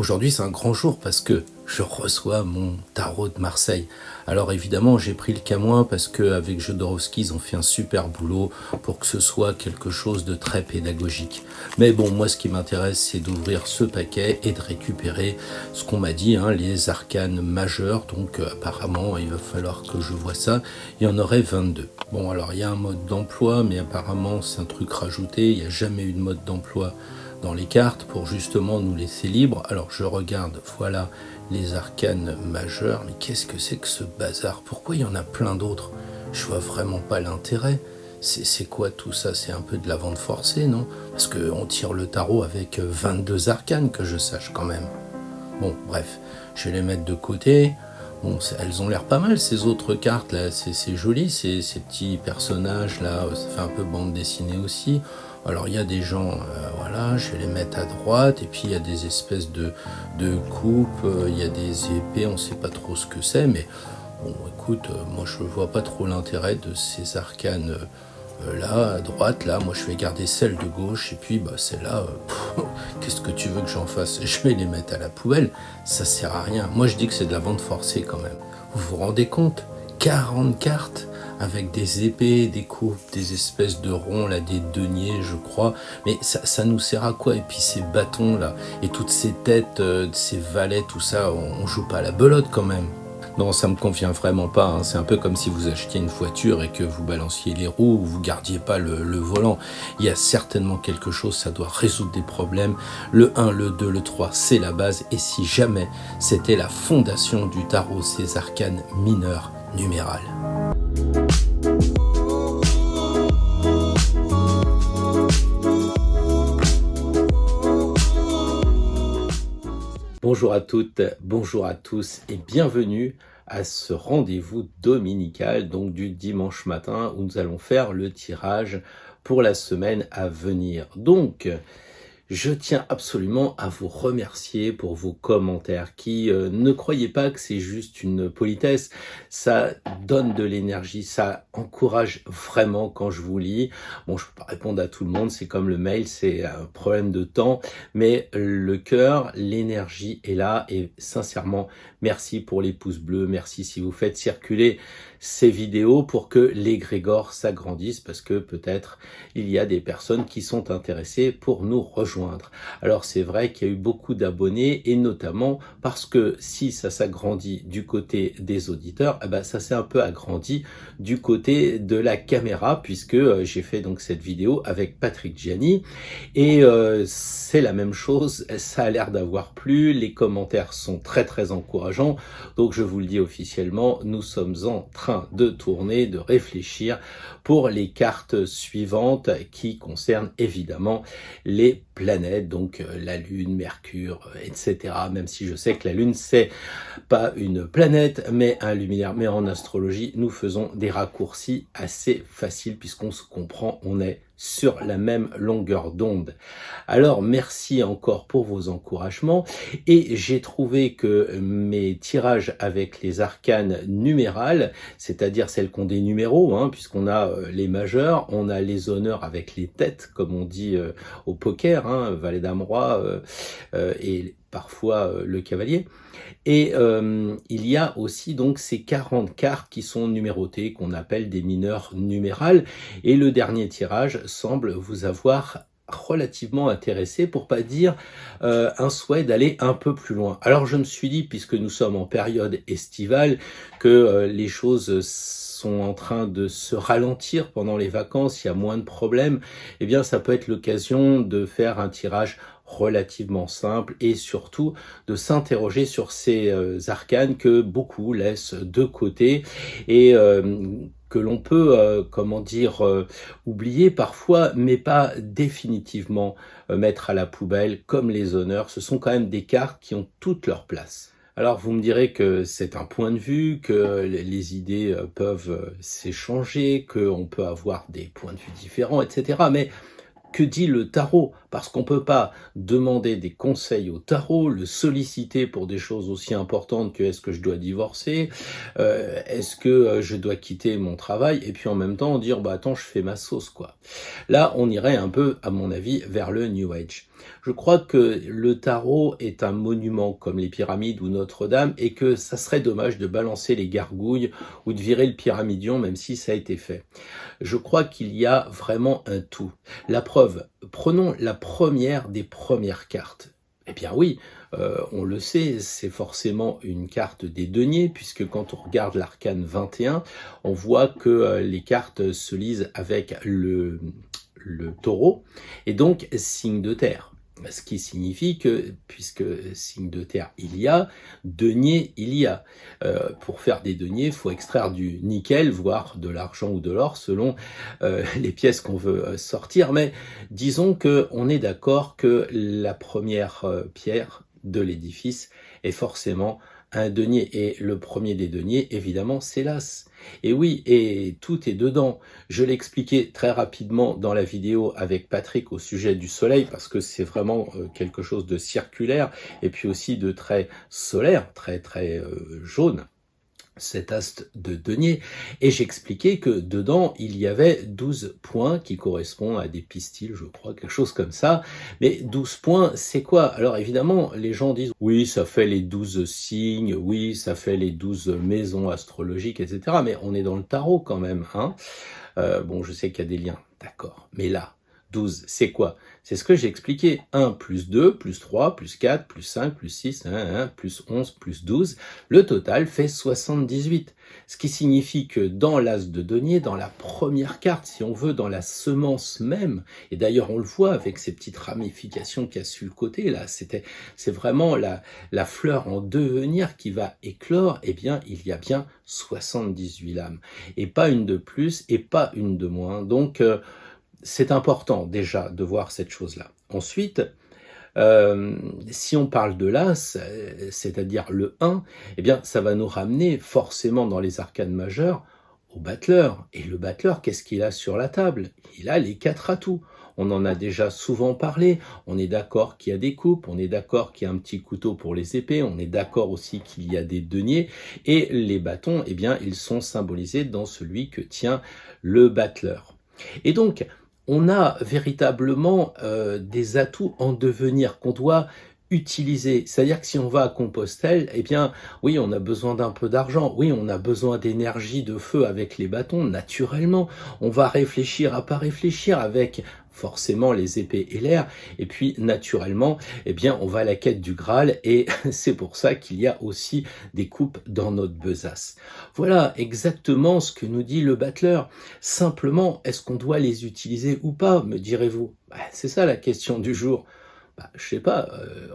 Aujourd'hui, c'est un grand jour parce que je reçois mon tarot de Marseille. Alors évidemment, j'ai pris le Camoin parce qu'avec Jodorowsky, ils ont fait un super boulot pour que ce soit quelque chose de très pédagogique. Mais bon, moi, ce qui m'intéresse, c'est d'ouvrir ce paquet et de récupérer ce qu'on m'a dit, les arcanes majeurs. Donc apparemment, il va falloir que je vois ça. Il y en aurait 22. Bon, alors il y a un mode d'emploi, mais apparemment, c'est un truc rajouté. Il n'y a jamais eu de mode d'emploi dans les cartes pour justement nous laisser libres. Alors je regarde, voilà les arcanes majeures, mais qu'est-ce que c'est que ce bazar? Pourquoi il y en a plein d'autres? Je vois vraiment pas l'intérêt. C'est quoi tout ça? C'est un peu de la vente forcée, non? Parce qu'on tire le tarot avec 22 arcanes, que je sache quand même. Bon, bref, je vais les mettre de côté. Bon, elles ont l'air pas mal ces autres cartes là, c'est joli ces petits personnages là, ça fait un peu bande dessinée aussi. Alors il y a des gens, voilà, je vais les mettre à droite, et puis il y a des espèces de coupes, il y a des épées, on sait pas trop ce que c'est, mais bon écoute, moi je vois pas trop l'intérêt de ces arcanes là, à droite, là, moi je vais garder celle de gauche, et puis celle-là, qu'est-ce que tu veux que j'en fasse? Je vais les mettre à la poubelle, ça sert à rien. Moi je dis que c'est de la vente forcée quand même. Vous vous rendez compte? 40 cartes avec des épées, des coupes, des espèces de ronds, là, des deniers, je crois. Mais ça nous sert à quoi? Et puis ces bâtons, là, et toutes ces têtes, ces valets, tout ça, on joue pas à la belote quand même. Non, ça me convient vraiment pas. C'est un peu comme si vous achetiez une voiture et que vous balanciez les roues ou vous gardiez pas le volant. Il y a certainement quelque chose, ça doit résoudre des problèmes. Le 1, le 2, le 3, c'est la base. Et si jamais c'était la fondation du tarot, ces arcanes mineures numérales. Bonjour à toutes, bonjour à tous et bienvenue à ce rendez-vous dominical, donc du dimanche matin, où nous allons faire le tirage pour la semaine à venir. Donc, je tiens absolument à vous remercier pour vos commentaires qui ne croyez pas que c'est juste une politesse, ça donne de l'énergie, ça encourage vraiment quand je vous lis. Bon, je peux pas répondre à tout le monde, c'est comme le mail, c'est un problème de temps, mais le cœur, l'énergie est là et sincèrement, merci pour les pouces bleus, merci si vous faites circuler ces vidéos pour que l'égrégore s'agrandisse parce que peut-être il y a des personnes qui sont intéressées pour nous rejoindre. Alors c'est vrai qu'il y a eu beaucoup d'abonnés et notamment parce que si ça s'agrandit du côté des auditeurs, ça s'est un peu agrandi du côté de la caméra puisque j'ai fait donc cette vidéo avec Patrick Gianni et c'est la même chose, ça a l'air d'avoir plu, les commentaires sont très encourageants, donc je vous le dis officiellement, nous sommes en train de tourner, de réfléchir pour les cartes suivantes qui concernent évidemment les planètes, donc la Lune, Mercure, etc. Même si je sais que la Lune, c'est pas une planète, mais un luminaire. Mais en astrologie, nous faisons des raccourcis assez faciles puisqu'on se comprend, on est sur la même longueur d'onde. Alors, merci encore pour vos encouragements. Et j'ai trouvé que mes tirages avec les arcanes numérales, c'est-à-dire celles qui ont des numéros, puisqu'on a les majeurs, on a les honneurs avec les têtes, comme on dit au poker, valet dame roi et parfois le cavalier. Et il y a aussi donc ces 40 cartes qui sont numérotées, qu'on appelle des mineurs numérales. Et le dernier tirage semble vous avoir relativement intéressé, pour pas dire un souhait d'aller un peu plus loin. Alors je me suis dit, puisque nous sommes en période estivale, que les choses sont en train de se ralentir pendant les vacances, il y a moins de problèmes, eh bien ça peut être l'occasion de faire un tirage relativement simple et surtout de s'interroger sur ces arcanes que beaucoup laissent de côté et que l'on peut, oublier parfois, mais pas définitivement mettre à la poubelle, comme les honneurs. Ce sont quand même des cartes qui ont toute leur place. Alors vous me direz que c'est un point de vue, que les idées peuvent s'échanger, qu'on peut avoir des points de vue différents, etc. Mais que dit le tarot? parce qu'on ne peut pas demander des conseils au tarot, le solliciter pour des choses aussi importantes que est-ce que je dois divorcer, est-ce que je dois quitter mon travail, et puis en même temps dire bah attends je fais ma sauce quoi. Là on irait un peu à mon avis vers le New Age. Je crois que le tarot est un monument comme les pyramides ou Notre-Dame et que ça serait dommage de balancer les gargouilles ou de virer le pyramidion même si ça a été fait. Je crois qu'il y a vraiment un tout. La preuve, prenons la première des premières cartes. Eh bien oui, on le sait, c'est forcément une carte des deniers, puisque quand on regarde l'arcane 21, on voit que les cartes se lisent avec le taureau, et donc signe de terre. Ce qui signifie que, puisque signe de terre il y a, denier il y a. Pour faire des deniers, il faut extraire du nickel, voire de l'argent ou de l'or, selon les pièces qu'on veut sortir. Mais disons qu'on est d'accord que la première pierre de l'édifice est forcément un denier. Et le premier des deniers, évidemment, c'est l'as. Et oui, et tout est dedans. Je l'ai expliqué très rapidement dans la vidéo avec Patrick au sujet du soleil, parce que c'est vraiment quelque chose de circulaire, et puis aussi de très solaire, très jaune, cet as de denier, et j'expliquais que dedans il y avait 12 points qui correspondent à des pistils, je crois, quelque chose comme ça. Mais 12 points, c'est quoi? Alors évidemment, les gens disent oui, ça fait les 12 signes, oui, ça fait les 12 maisons astrologiques, etc. Mais on est dans le tarot quand même, hein. Bon, je sais qu'il y a des liens, d'accord. Mais là, 12, c'est quoi? C'est ce que j'ai expliqué. 1 plus 2, plus 3, plus 4, plus 5, plus 6, 1, plus 11, plus 12. Le total fait 78. Ce qui signifie que dans l'as de denier, dans la première carte, si on veut, dans la semence même, et d'ailleurs on le voit avec ces petites ramifications qu'il y a sur le côté, là, c'est vraiment la fleur en devenir qui va éclore, eh bien, il y a bien 78 lames. Et pas une de plus, et pas une de moins. Donc, c'est important déjà de voir cette chose-là. Ensuite, si on parle de l'as, c'est-à-dire le 1, eh bien ça va nous ramener forcément dans les arcanes majeures au battleur. Et le battleur, qu'est-ce qu'il a sur la table? Il a les 4 atouts. On en a déjà souvent parlé, on est d'accord qu'il y a des coupes, on est d'accord qu'il y a un petit couteau pour les épées, on est d'accord aussi qu'il y a des deniers, et les bâtons, eh bien ils sont symbolisés dans celui que tient le battleur. Et donc, on a véritablement des atouts en devenir qu'on doit utiliser. C'est-à-dire que si on va à Compostelle, eh bien, oui, on a besoin d'un peu d'argent, oui, on a besoin d'énergie, de feu avec les bâtons, naturellement. On va réfléchir à pas réfléchir avec forcément les épées et l'air, et puis naturellement, eh bien, on va à la quête du Graal, et c'est pour ça qu'il y a aussi des coupes dans notre besace. Voilà exactement ce que nous dit le battleur. Simplement, est-ce qu'on doit les utiliser ou pas, me direz-vous? C'est ça la question du jour. Je sais pas,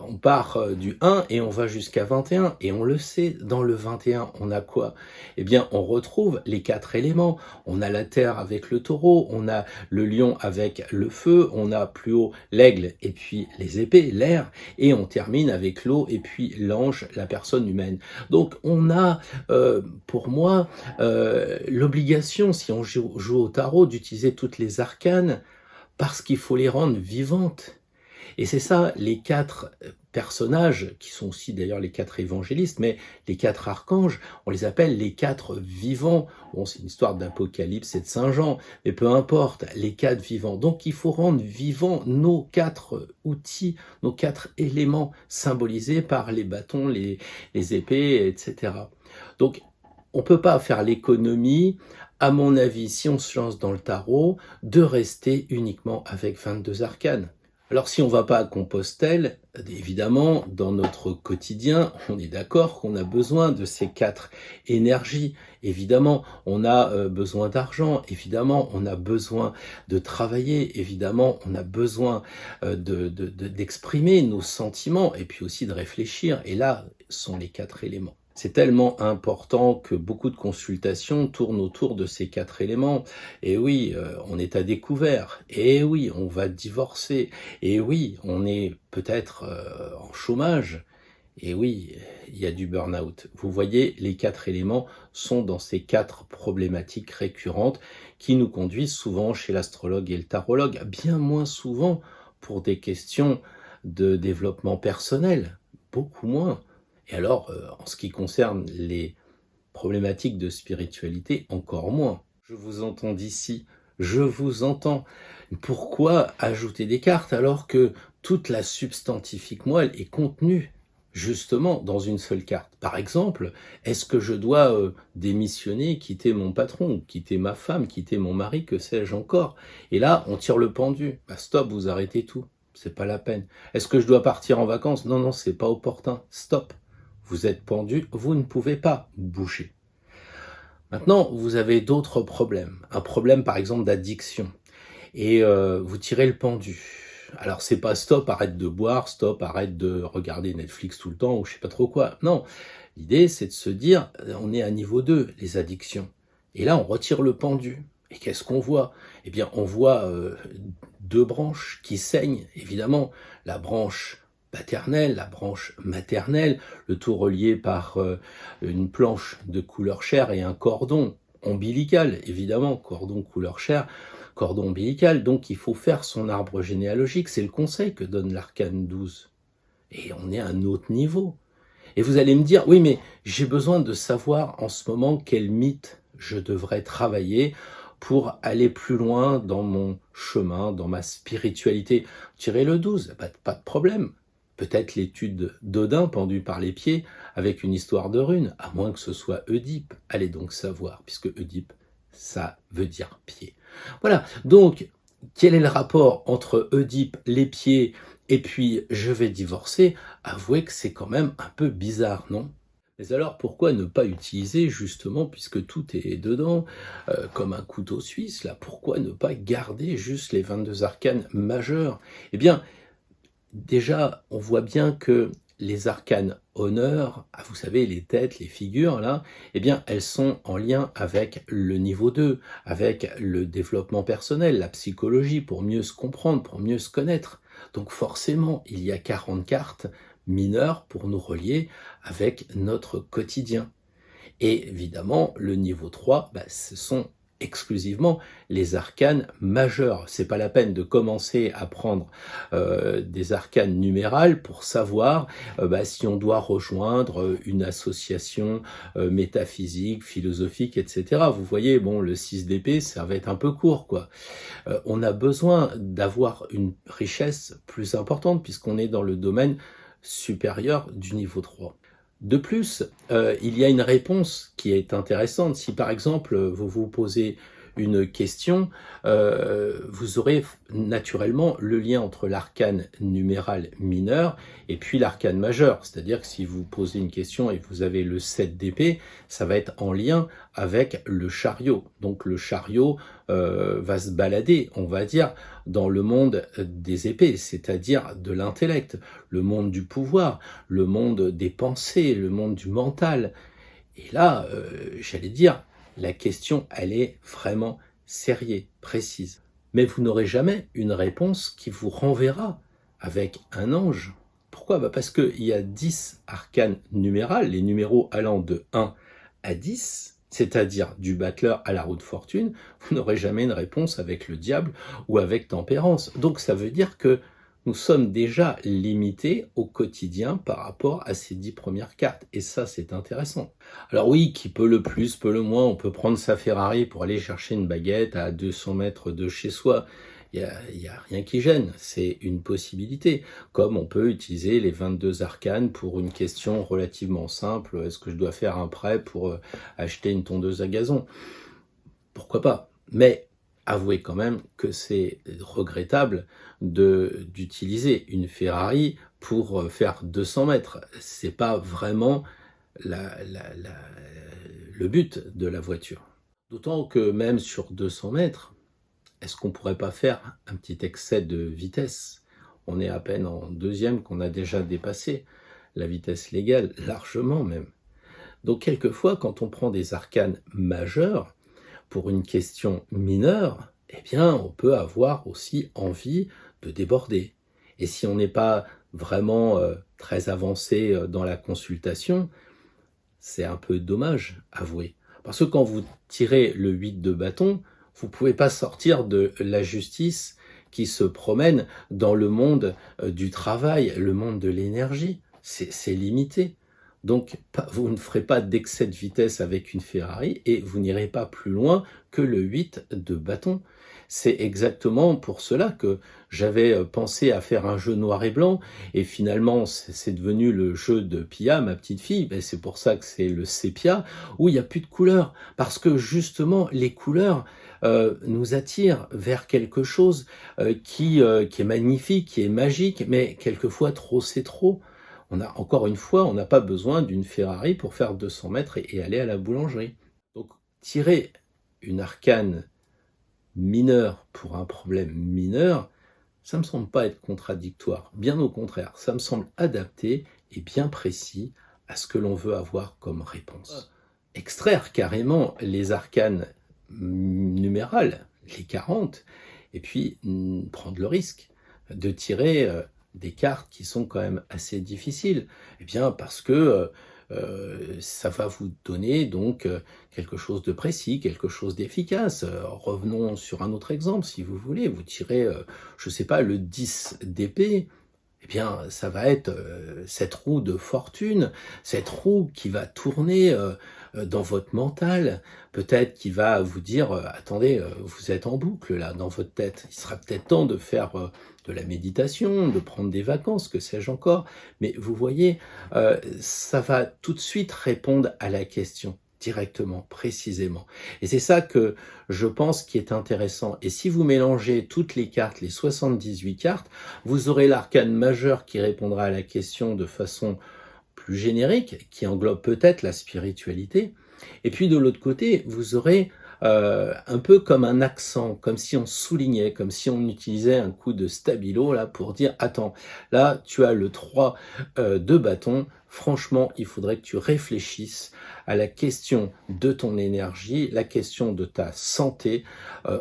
on part du 1 et on va jusqu'à 21, et on le sait, dans le 21, on a quoi? Eh bien, on retrouve les 4 éléments. On a la terre avec le taureau, on a le lion avec le feu, on a plus haut l'aigle et puis les épées, l'air, et on termine avec l'eau et puis l'ange, la personne humaine. Donc, on a, pour moi, l'obligation, si on joue au tarot, d'utiliser toutes les arcanes, parce qu'il faut les rendre vivantes. Et c'est ça, les 4 personnages, qui sont aussi d'ailleurs les 4 évangélistes, mais les 4 archanges, on les appelle les 4 vivants. Bon, c'est une histoire d'Apocalypse et de Saint Jean, mais peu importe, les 4 vivants. Donc il faut rendre vivants nos 4 outils, nos 4 éléments symbolisés par les bâtons, les épées, etc. Donc on ne peut pas faire l'économie, à mon avis, si on se lance dans le tarot, de rester uniquement avec 22 arcanes. Alors si on ne va pas à Compostelle, évidemment, dans notre quotidien, on est d'accord qu'on a besoin de ces 4 énergies. Évidemment, on a besoin d'argent, évidemment, on a besoin de travailler, évidemment, on a besoin d'exprimer nos sentiments et puis aussi de réfléchir. Et là sont les 4 éléments. C'est tellement important que beaucoup de consultations tournent autour de ces 4 éléments. Et oui, on est à découvert. Et oui, on va divorcer. Et oui, on est peut-être en chômage. Et oui, il y a du burn-out. Vous voyez, les 4 éléments sont dans ces 4 problématiques récurrentes qui nous conduisent souvent chez l'astrologue et le tarologue, bien moins souvent pour des questions de développement personnel, beaucoup moins. Et alors, en ce qui concerne les problématiques de spiritualité, encore moins. Je vous entends d'ici, je vous entends. Pourquoi ajouter des cartes alors que toute la substantifique moelle est contenue justement dans une seule carte? Par exemple, est-ce que je dois démissionner, quitter mon patron, quitter ma femme, quitter mon mari, que sais-je encore? Et là, on tire le pendu. Bah, stop, vous arrêtez tout. C'est pas la peine. Est-ce que je dois partir en vacances? Non, non, c'est pas opportun. Stop. Vous êtes pendu, vous ne pouvez pas bouger. Maintenant, vous avez d'autres problèmes. Un problème, par exemple, d'addiction. Et vous tirez le pendu. Alors, c'est pas stop, arrête de boire, stop, arrête de regarder Netflix tout le temps, ou je sais pas trop quoi. Non, l'idée, c'est de se dire, on est à niveau 2, les addictions. Et là, on retire le pendu. Et qu'est-ce qu'on voit? Eh bien, on voit deux branches qui saignent, évidemment. La branche paternelle, la branche maternelle, le tout relié par une planche de couleur chair et un cordon ombilical, évidemment, cordon couleur chair, cordon ombilical. Donc il faut faire son arbre généalogique, c'est le conseil que donne l'arcane 12. Et on est à un autre niveau. Et vous allez me dire, oui, mais j'ai besoin de savoir en ce moment quel mythe je devrais travailler pour aller plus loin dans mon chemin, dans ma spiritualité. Tirez le 12, pas de problème. Peut-être l'étude d'Odin pendue par les pieds avec une histoire de runes, à moins que ce soit Oedipe. Allez donc savoir, puisque Oedipe, ça veut dire pied. Voilà, donc quel est le rapport entre Oedipe, les pieds, et puis je vais divorcer? Avouez que c'est quand même un peu bizarre, non? Mais alors pourquoi ne pas utiliser justement, puisque tout est dedans, comme un couteau suisse, là, pourquoi ne pas garder juste les 22 arcanes majeurs? Eh bien, déjà, on voit bien que les arcanes honneur, vous savez, les têtes, les figures, là, eh bien, elles sont en lien avec le niveau 2, avec le développement personnel, la psychologie, pour mieux se comprendre, pour mieux se connaître. Donc forcément, il y a 40 cartes mineures pour nous relier avec notre quotidien. Et évidemment, le niveau 3, ce sont exclusivement les arcanes majeurs. C'est pas la peine de commencer à prendre des arcanes numérales pour savoir si on doit rejoindre une association métaphysique, philosophique, etc. Vous voyez, bon, le 6 d'épée, ça va être un peu court, quoi. On a besoin d'avoir une richesse plus importante puisqu'on est dans le domaine supérieur du niveau 3. De plus, il y a une réponse qui est intéressante. Si par exemple, vous vous posez une question, vous aurez naturellement le lien entre l'arcane numéral mineur et puis l'arcane majeur. C'est-à-dire que si vous posez une question et vous avez le 7 d'épée, ça va être en lien avec le chariot. Donc le chariot va se balader, on va dire, dans le monde des épées, c'est-à-dire de l'intellect, le monde du pouvoir, le monde des pensées, le monde du mental. Et là, j'allais dire, la question, elle est vraiment sérieuse, précise. Mais vous n'aurez jamais une réponse qui vous renverra avec un ange. Pourquoi? Parce qu'il y a 10 arcanes numérales, les numéros allant de 1 à 10, c'est-à-dire du battleur à la roue de fortune, vous n'aurez jamais une réponse avec le diable ou avec tempérance. Donc ça veut dire que nous sommes déjà limités au quotidien par rapport à ces 10 premières cartes. Et ça, c'est intéressant. Alors oui, qui peut le plus, peut le moins. On peut prendre sa Ferrari pour aller chercher une baguette à 200 mètres de chez soi. Il y a rien qui gêne. C'est une possibilité. Comme on peut utiliser les 22 arcanes pour une question relativement simple. Est-ce que je dois faire un prêt pour acheter une tondeuse à gazon? Pourquoi pas? Mais avouez quand même que c'est regrettable d'utiliser une Ferrari pour faire 200 mètres. C'est pas vraiment le but de la voiture. D'autant que même sur 200 mètres, est-ce qu'on pourrait pas faire un petit excès de vitesse? On est à peine en deuxième qu'on a déjà dépassé la vitesse légale, largement même. Donc quelquefois, quand on prend des arcanes majeures, pour une question mineure, eh bien, on peut avoir aussi envie de déborder. Et si on n'est pas vraiment très avancé dans la consultation, c'est un peu dommage, avouez. Parce que quand vous tirez le 8 de bâton, vous ne pouvez pas sortir de la justice qui se promène dans le monde du travail, le monde de l'énergie. C'est limité. Donc, vous ne ferez pas d'excès de vitesse avec une Ferrari et vous n'irez pas plus loin que le 8 de bâton. C'est exactement pour cela que j'avais pensé à faire un jeu noir et blanc et finalement c'est devenu le jeu de Pia, ma petite fille. Ben, c'est pour ça que c'est le sépia où il n'y a plus de couleurs. Parce que justement les couleurs nous attirent vers quelque chose qui est magnifique, qui est magique, mais quelquefois trop c'est trop. Encore une fois, on n'a pas besoin d'une Ferrari pour faire 200 mètres et aller à la boulangerie. Donc, tirer une arcane mineure pour un problème mineur, ça ne me semble pas être contradictoire. Bien au contraire, ça me semble adapté et bien précis à ce que l'on veut avoir comme réponse. Extraire carrément les arcanes numérales, les 40, et puis prendre le risque de tirer des cartes qui sont quand même assez difficiles. Eh bien, parce que ça va vous donner donc quelque chose de précis, quelque chose d'efficace. Revenons sur un autre exemple, si vous voulez. Vous tirez, je ne sais pas, le 10 d'épée. Eh bien, ça va être cette roue de fortune, cette roue qui va tourner dans votre mental, peut-être qui va vous dire attendez, vous êtes en boucle là dans votre tête. Il sera peut-être temps de faire de la méditation, de prendre des vacances, que sais-je encore. Mais vous voyez, ça va tout de suite répondre à la question directement, précisément. Et c'est ça que je pense qui est intéressant. Et si vous mélangez toutes les cartes, les 78 cartes, vous aurez l'arcane majeur qui répondra à la question de façon plus générique, qui englobe peut-être la spiritualité. Et puis de l'autre côté, vous aurez un peu comme un accent, comme si on soulignait, comme si on utilisait un coup de stabilo là pour dire attends, là tu as le 3 de bâton, franchement il faudrait que tu réfléchisses à la question de ton énergie, la question de ta santé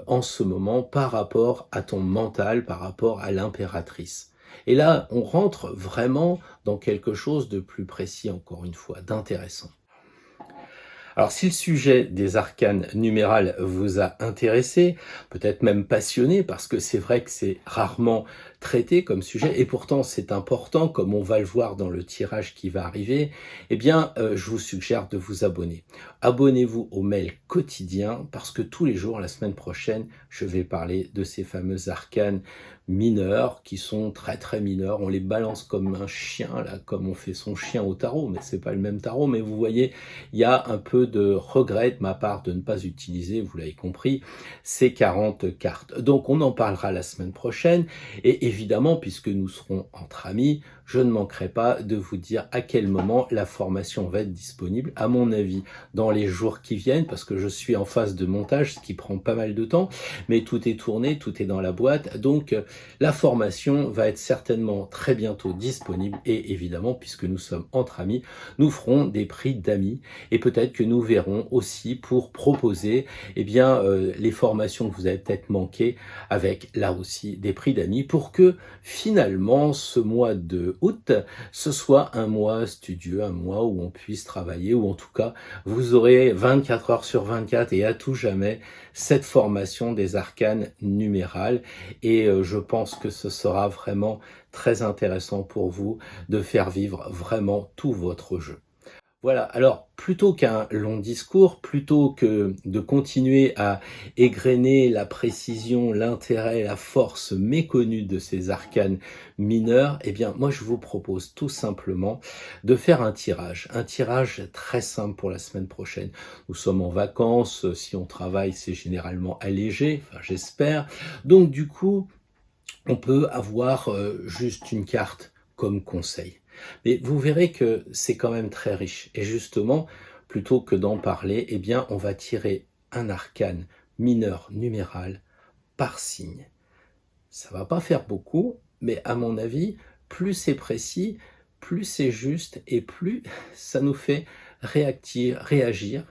en ce moment par rapport à ton mental, par rapport à l'impératrice. Et là, on rentre vraiment dans quelque chose de plus précis, encore une fois, d'intéressant. Alors si le sujet des arcanes numérales vous a intéressé, peut-être même passionné, parce que c'est vrai que c'est rarement traité comme sujet, et pourtant c'est important, comme on va le voir dans le tirage qui va arriver, eh bien je vous suggère de vous abonner. Abonnez-vous au mail quotidien, parce que tous les jours, la semaine prochaine, je vais parler de ces fameux arcanes mineurs, qui sont très très mineurs. On les balance comme un chien, là, comme on fait son chien au tarot, mais c'est pas le même tarot, mais vous voyez, il y a un peu de regret de ma part de ne pas utiliser, vous l'avez compris, ces 40 cartes. Donc on en parlera la semaine prochaine, et évidemment, puisque nous serons entre amis, je ne manquerai pas de vous dire à quel moment la formation va être disponible, à mon avis, dans les jours qui viennent, parce que je suis en phase de montage, ce qui prend pas mal de temps, mais tout est tourné, tout est dans la boîte, donc la formation va être certainement très bientôt disponible, et évidemment, puisque nous sommes entre amis, nous ferons des prix d'amis, et peut-être que nous verrons aussi pour proposer eh bien, les formations que vous avez peut-être manquées, avec là aussi des prix d'amis, pour que finalement ce mois de août, ce soit un mois studieux, un mois où on puisse travailler, ou en tout cas vous aurez 24 heures sur 24 et à tout jamais cette formation des arcanes numérales, et je pense que ce sera vraiment très intéressant pour vous de faire vivre vraiment tout votre jeu. Voilà, alors plutôt qu'un long discours, plutôt que de continuer à égrener la précision, l'intérêt, la force méconnue de ces arcanes mineurs, eh bien moi je vous propose tout simplement de faire un tirage très simple pour la semaine prochaine. Nous sommes en vacances, si on travaille c'est généralement allégé, enfin j'espère, donc du coup on peut avoir juste une carte comme conseil. Mais vous verrez que c'est quand même très riche. Et justement, plutôt que d'en parler, eh bien, on va tirer un arcane mineur numéral par signe. Ça va pas faire beaucoup, mais à mon avis, plus c'est précis, plus c'est juste et plus ça nous fait réagir, réagir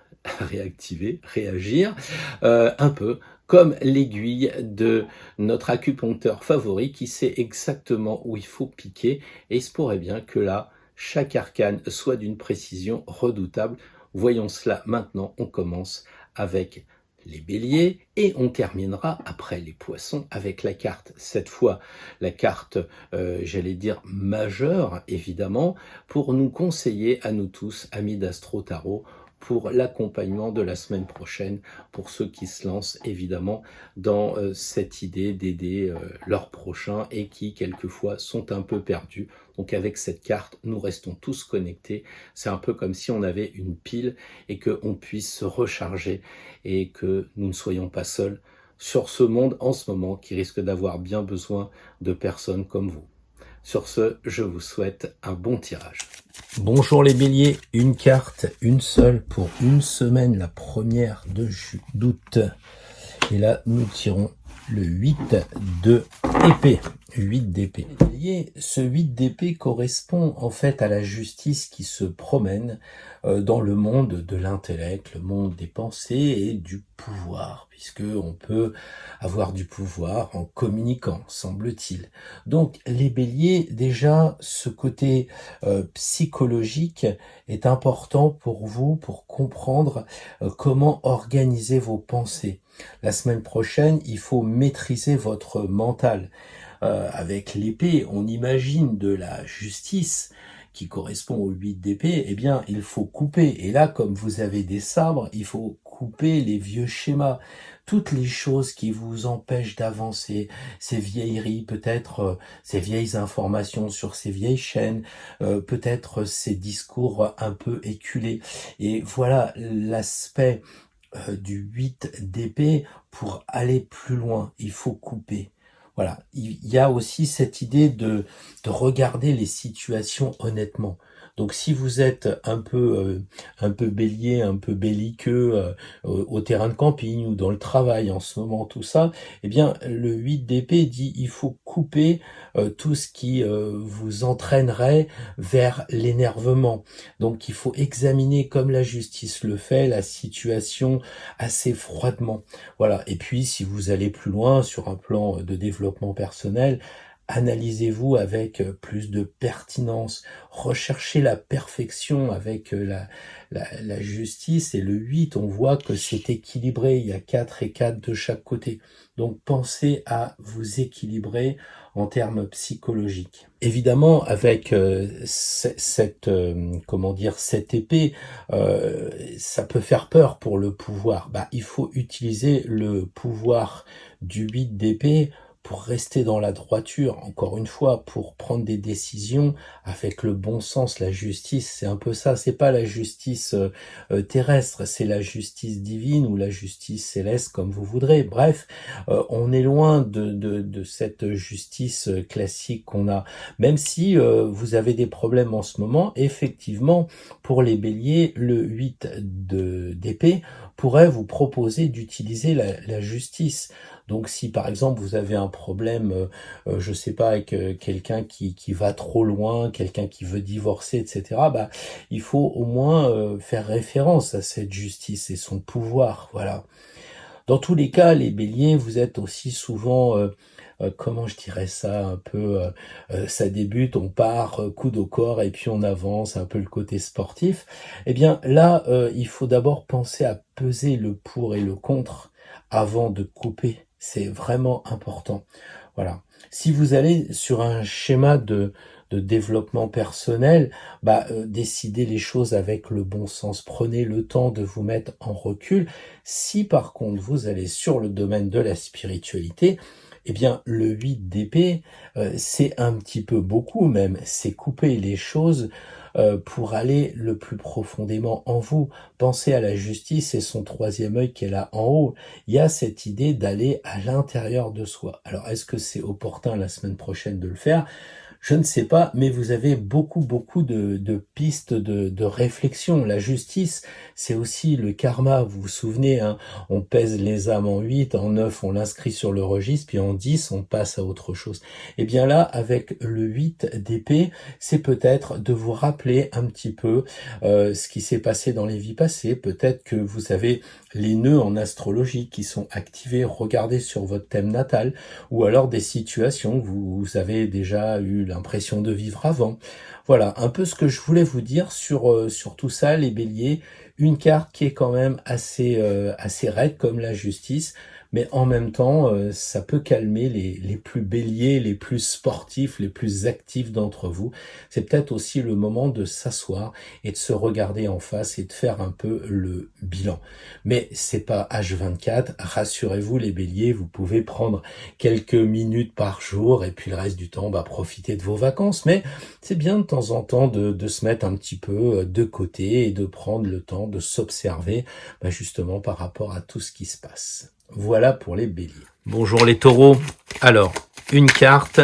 un peu comme l'aiguille de notre acupuncteur favori qui sait exactement où il faut piquer, et il se pourrait bien que là, chaque arcane soit d'une précision redoutable. Voyons cela maintenant, on commence avec les béliers, et on terminera après les poissons avec la carte, cette fois la carte, j'allais dire majeure, évidemment, pour nous conseiller à nous tous, amis d'Astro Tarot, pour l'accompagnement de la semaine prochaine, pour ceux qui se lancent évidemment dans cette idée d'aider leurs prochains et qui quelquefois sont un peu perdus. Donc avec cette carte, nous restons tous connectés. C'est un peu comme si on avait une pile et qu'on puisse se recharger et que nous ne soyons pas seuls sur ce monde en ce moment qui risque d'avoir bien besoin de personnes comme vous. Sur ce, je vous souhaite un bon tirage. Bonjour les béliers, une carte, une seule pour une semaine, la première d'août. Et là, nous tirons le 8 de épée. 8 d'épée. Ce 8 d'épée correspond en fait à la justice qui se promène dans le monde de l'intellect, le monde des pensées et du pouvoir, puisque on peut avoir du pouvoir en communiquant, semble-t-il. Donc les béliers, déjà, ce côté psychologique est important pour vous, pour comprendre comment organiser vos pensées. La semaine prochaine, il faut maîtriser votre mental. Avec l'épée, on imagine de la justice qui correspond au 8 d'épée, eh bien, il faut couper. Et là, comme vous avez des sabres, il faut couper les vieux schémas, toutes les choses qui vous empêchent d'avancer, ces vieilleries, peut-être ces vieilles informations sur ces vieilles chaînes, peut-être ces discours un peu éculés. Et voilà l'aspect du 8 d'épée pour aller plus loin. Il faut couper. Voilà, il y a aussi cette idée de regarder les situations honnêtement. Donc si vous êtes un peu bélier, un peu belliqueux au terrain de camping ou dans le travail en ce moment, tout ça, eh bien le 8 d'épée dit il faut couper tout ce qui vous entraînerait vers l'énervement. Donc il faut examiner comme la justice le fait la situation assez froidement. Voilà. Et puis si vous allez plus loin sur un plan de développement personnel, analysez-vous avec plus de pertinence, recherchez la perfection avec la justice, et le 8, on voit que c'est équilibré, il y a 4 et 4 de chaque côté. Donc pensez à vous équilibrer en termes psychologiques. Évidemment, avec cette épée, ça peut faire peur pour le pouvoir. Il faut utiliser le pouvoir du 8 d'épée pour rester dans la droiture, encore une fois, pour prendre des décisions avec le bon sens. La justice, c'est un peu ça. C'est pas la justice terrestre, c'est la justice divine ou la justice céleste, comme vous voudrez. Bref, on est loin de cette justice classique qu'on a. Même si vous avez des problèmes en ce moment, effectivement, pour les béliers, le 8 d'épée pourrait vous proposer d'utiliser la justice. Donc si par exemple vous avez un problème, je sais pas, avec quelqu'un qui va trop loin, quelqu'un qui veut divorcer, etc., il faut au moins faire référence à cette justice et son pouvoir, voilà. Dans tous les cas, les béliers, vous êtes aussi souvent, comment je dirais ça, un peu, ça débute, on part coude au corps et puis on avance, un peu le côté sportif. Eh bien là, il faut d'abord penser à peser le pour et le contre avant de couper. C'est vraiment important. Voilà. Si vous allez sur un schéma de développement personnel, décidez les choses avec le bon sens. Prenez le temps de vous mettre en recul. Si par contre vous allez sur le domaine de la spiritualité, eh bien le 8 d'épée, c'est un petit peu beaucoup même, c'est couper les choses pour aller le plus profondément en vous. Pensez à la justice et son troisième œil qu'elle a en haut. Il y a cette idée d'aller à l'intérieur de soi. Alors, est-ce que c'est opportun la semaine prochaine de le faire ? Je ne sais pas, mais vous avez beaucoup de pistes de réflexion. La justice, c'est aussi le karma. Vous vous souvenez, hein, on pèse les âmes en 8, en 9, on l'inscrit sur le registre, puis en 10, on passe à autre chose. Et bien là, avec le 8 d'épée, c'est peut-être de vous rappeler un petit peu ce qui s'est passé dans les vies passées. Peut-être que vous avez les nœuds en astrologie qui sont activés. Regardez sur votre thème natal, ou alors des situations que vous avez déjà eu l'impression de vivre avant. Voilà, un peu ce que je voulais vous dire sur tout ça, les béliers. Une carte qui est quand même assez raide comme la justice, mais en même temps, ça peut calmer les plus béliers, les plus sportifs, les plus actifs d'entre vous. C'est peut-être aussi le moment de s'asseoir et de se regarder en face et de faire un peu le bilan. Mais c'est pas H24, rassurez-vous les béliers, vous pouvez prendre quelques minutes par jour et puis le reste du temps, profiter de vos vacances. Mais c'est bien de temps en temps de se mettre un petit peu de côté et de prendre le temps de s'observer justement par rapport à tout ce qui se passe. Voilà pour les béliers. Bonjour les taureaux. Alors, une carte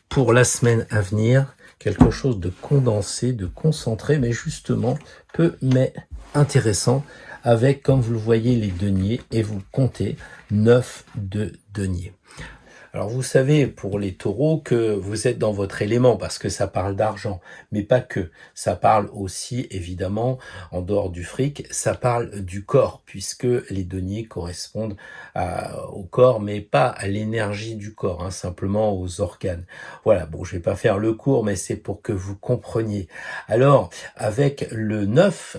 pour la semaine à venir, quelque chose de condensé, de concentré, mais justement peu mais intéressant, avec, comme vous le voyez, les deniers, et vous comptez 9 de deniers. Alors vous savez pour les taureaux que vous êtes dans votre élément parce que ça parle d'argent, mais pas que. Ça parle aussi évidemment, en dehors du fric, ça parle du corps puisque les deniers correspondent au corps mais pas à l'énergie du corps, simplement aux organes. Voilà, bon je vais pas faire le cours mais c'est pour que vous compreniez. Alors avec le 9,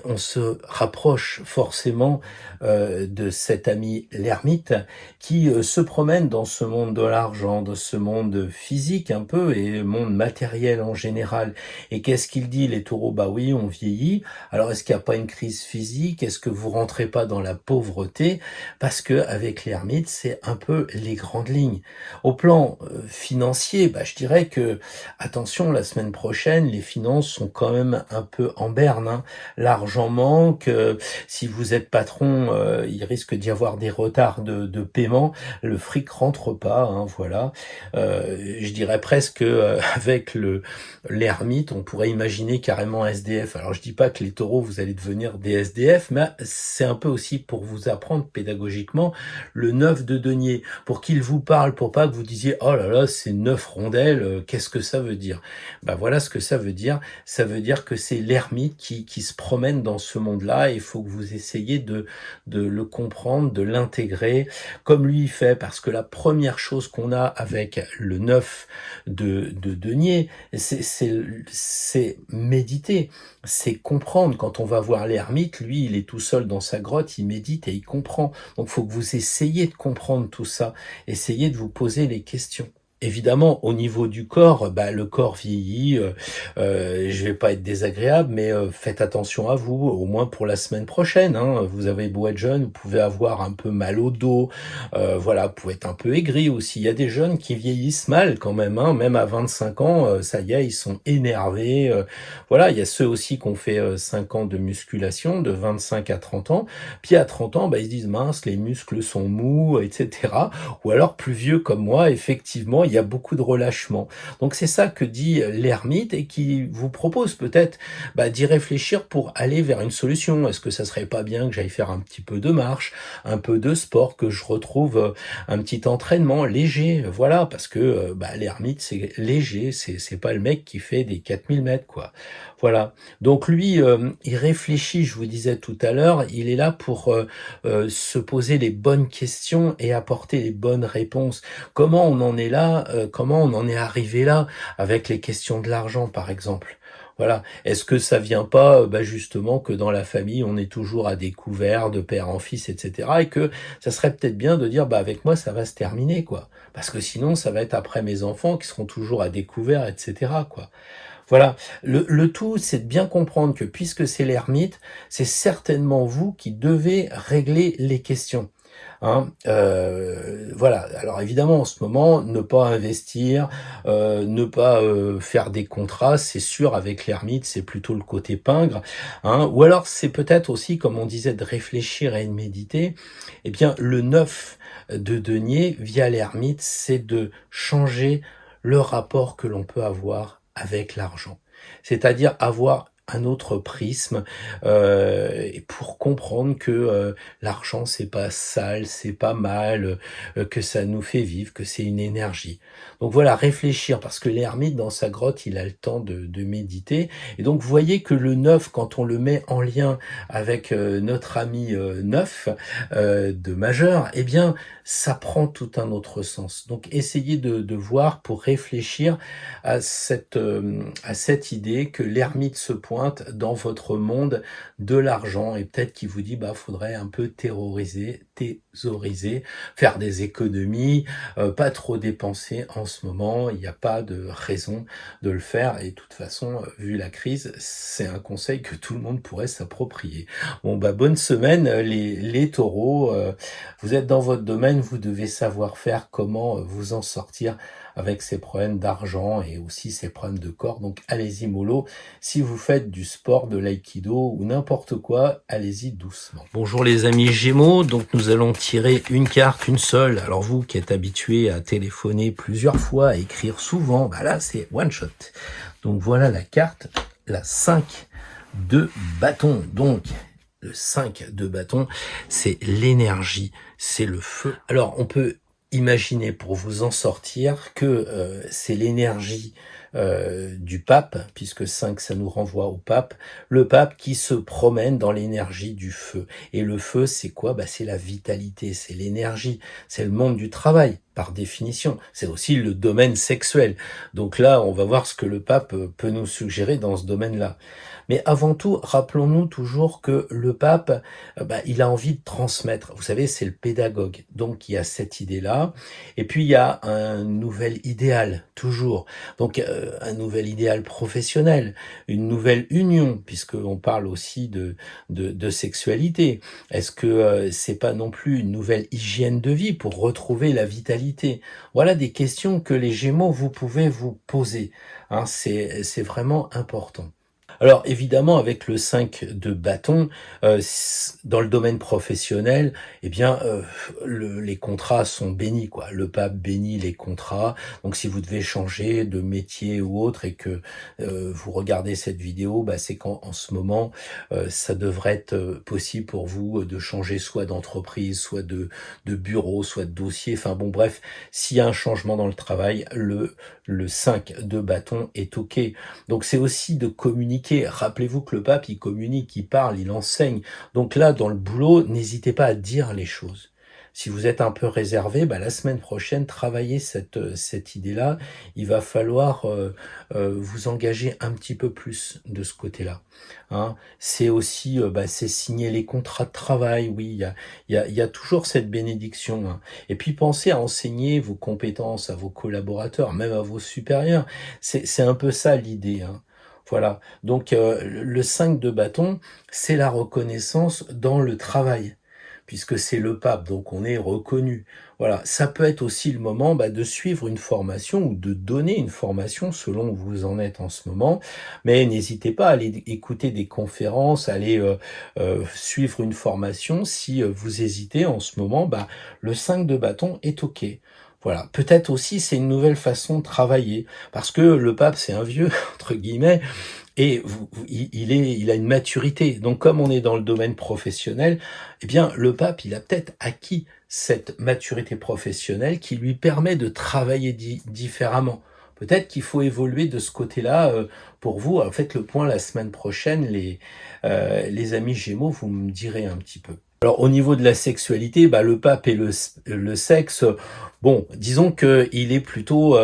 on se rapproche forcément de cet ami l'ermite qui se promène dans ce monde de l'argent, de ce monde physique un peu et monde matériel en général. Et qu'est-ce qu'il dit les taureaux? Oui, on vieillit. Alors est-ce qu'il n'y a pas une crise physique? Est-ce que vous rentrez pas dans la pauvreté? Parce que avec l'ermite, c'est un peu les grandes lignes. Au plan financier, je dirais que attention, la semaine prochaine, les finances sont quand même un peu en berne. L'argent manque. Si vous êtes patron, il risque d'y avoir des retards de paiement, le fric rentre pas, voilà. Je dirais presque avec l'ermite, on pourrait imaginer carrément SDF. Alors je dis pas que les taureaux vous allez devenir des SDF, mais c'est un peu aussi pour vous apprendre pédagogiquement le 9 de denier, pour qu'il vous parle, pour pas que vous disiez oh là là c'est 9 rondelles, qu'est-ce que ça veut dire? Voilà ce que ça veut dire que c'est l'ermite qui se promène dans ce monde-là, et il faut que vous essayiez de le comprendre, de l'intégrer comme lui il fait, parce que la première chose qu'on a avec le 9 de denier, c'est méditer, c'est comprendre. Quand on va voir l'ermite, lui il est tout seul dans sa grotte, il médite et il comprend. Donc il faut que vous essayiez de comprendre tout ça, essayez de vous poser les questions. Évidemment, au niveau du corps, le corps vieillit, je vais pas être désagréable, mais faites attention à vous, au moins pour la semaine prochaine. Vous avez beau être jeune, vous pouvez avoir un peu mal au dos, vous pouvez être un peu aigri aussi. Il y a des jeunes qui vieillissent mal quand même, même à 25 ans, ça y est, ils sont énervés. Il y a ceux aussi qui ont fait 5 ans de musculation, de 25 à 30 ans, puis à 30 ans, ils se disent mince, les muscles sont mous, etc. Ou alors plus vieux comme moi, effectivement, il y a beaucoup de relâchement. Donc c'est ça que dit l'ermite et qui vous propose peut-être d'y réfléchir pour aller vers une solution. Est-ce que ça serait pas bien que j'aille faire un petit peu de marche, un peu de sport, que je retrouve un petit entraînement léger, voilà, parce que l'ermite c'est léger, c'est pas le mec qui fait des 4000 mètres, quoi. Voilà. Donc lui, il réfléchit, je vous disais tout à l'heure, il est là pour se poser les bonnes questions et apporter les bonnes réponses. Comment on en est là? Comment on en est arrivé là avec les questions de l'argent, par exemple? Voilà. Est-ce que ça vient pas justement que dans la famille, on est toujours à découvert de père en fils, etc. et que ça serait peut-être bien de dire avec moi, ça va se terminer, quoi. Parce que sinon, ça va être après mes enfants qui seront toujours à découvert, etc., quoi. Voilà. Le tout, c'est de bien comprendre que puisque c'est l'ermite, c'est certainement vous qui devez régler les questions. Voilà. Alors évidemment, en ce moment, ne pas investir, ne pas faire des contrats, c'est sûr, avec l'ermite, c'est plutôt le côté pingre. Ou alors, c'est peut-être aussi, comme on disait, de réfléchir et de méditer. Le 9 de denier, via l'ermite, c'est de changer le rapport que l'on peut avoir avec l'argent. C'est-à-dire avoir un autre prisme, et pour comprendre que, l'argent c'est pas sale, c'est pas mal, que ça nous fait vivre, que c'est une énergie. Donc voilà, réfléchir parce que l'ermite dans sa grotte, il a le temps de méditer et donc vous voyez que le 9 quand on le met en lien avec, notre ami, 9, de majeur, eh bien ça prend tout un autre sens. Donc essayez de voir pour réfléchir à cette idée que l'ermite se pointe dans votre monde de l'argent et peut-être qu'il vous dit: «Bah, faudrait un peu thésauriser, faire des économies, pas trop dépenser en ce moment, il n'y a pas de raison de le faire» et de toute façon, vu la crise, c'est un conseil que tout le monde pourrait s'approprier. Bon, bah, bonne semaine, les taureaux, vous êtes dans votre domaine, vous devez savoir faire comment, vous en sortir avec ces problèmes d'argent et aussi ces problèmes de corps. Donc allez-y mollo. Si vous faites du sport, de l'aïkido ou n'importe quoi, allez-y doucement. Bonjour les amis Gémeaux, donc nous allons tirer une carte, une seule. Alors vous qui êtes habitués à téléphoner plusieurs fois, à écrire souvent, bah là c'est one shot. Donc voilà la carte, la 5 de bâton. Donc le 5 de bâton, c'est l'énergie, c'est le feu. Alors on peut imaginer pour vous en sortir que c'est l'énergie du pape, puisque 5 ça nous renvoie au pape, le pape qui se promène dans l'énergie du feu. Et le feu c'est quoi? Bah, c'est la vitalité, c'est l'énergie, c'est le monde du travail par définition, c'est aussi le domaine sexuel. Donc là on va voir ce que le pape peut nous suggérer dans ce domaine-là. Mais avant tout, rappelons-nous toujours que le pape, bah, il a envie de transmettre. Vous savez, c'est le pédagogue. Donc, il y a cette idée-là. Et puis, il y a un nouvel idéal, toujours. Donc, un nouvel idéal professionnel, une nouvelle union, puisqu'on parle aussi de sexualité. Est-ce que c'est pas non plus une nouvelle hygiène de vie pour retrouver la vitalité? Voilà des questions que les Gémeaux, vous pouvez vous poser. Hein, c'est vraiment important. Alors évidemment, avec le 5 de bâton, dans le domaine professionnel, eh bien, les contrats sont bénis, quoi. Le pape bénit les contrats. Donc si vous devez changer de métier ou autre et que vous regardez cette vidéo, bah, c'est qu'en ce moment, ça devrait être possible pour vous de changer soit d'entreprise, soit de bureau, soit de dossier. Enfin bon, bref, s'il y a un changement dans le travail, le 5 de bâton est OK. Donc c'est aussi de communiquer. Rappelez-vous que le pape, il communique, il parle, il enseigne. Donc là, dans le boulot, n'hésitez pas à dire les choses. Si vous êtes un peu réservé, bah, la semaine prochaine, travaillez cette idée-là. Il va falloir vous engager un petit peu plus de ce côté-là. Hein. C'est aussi, bah, c'est signer les contrats de travail. Oui, il y a toujours cette bénédiction. Hein. Et puis pensez à enseigner vos compétences à vos collaborateurs, même à vos supérieurs. C'est un peu ça l'idée. Hein. Voilà, donc le 5 de bâton, c'est la reconnaissance dans le travail, puisque c'est le pape, donc on est reconnu. Voilà, ça peut être aussi le moment bah, de suivre une formation ou de donner une formation selon où vous en êtes en ce moment, mais n'hésitez pas à aller écouter des conférences, aller suivre une formation. Si vous hésitez en ce moment, bah, le 5 de bâton est OK. Voilà, peut-être aussi c'est une nouvelle façon de travailler, parce que le pape c'est un vieux, entre guillemets, et il a une maturité. Donc comme on est dans le domaine professionnel, eh bien le pape il a peut-être acquis cette maturité professionnelle qui lui permet de travailler différemment. Peut-être qu'il faut évoluer de ce côté-là pour vous. Alors, faites le point la semaine prochaine, les amis Gémeaux, vous me direz un petit peu. Alors au niveau de la sexualité, bah, le pape et le sexe, bon, disons que il est plutôt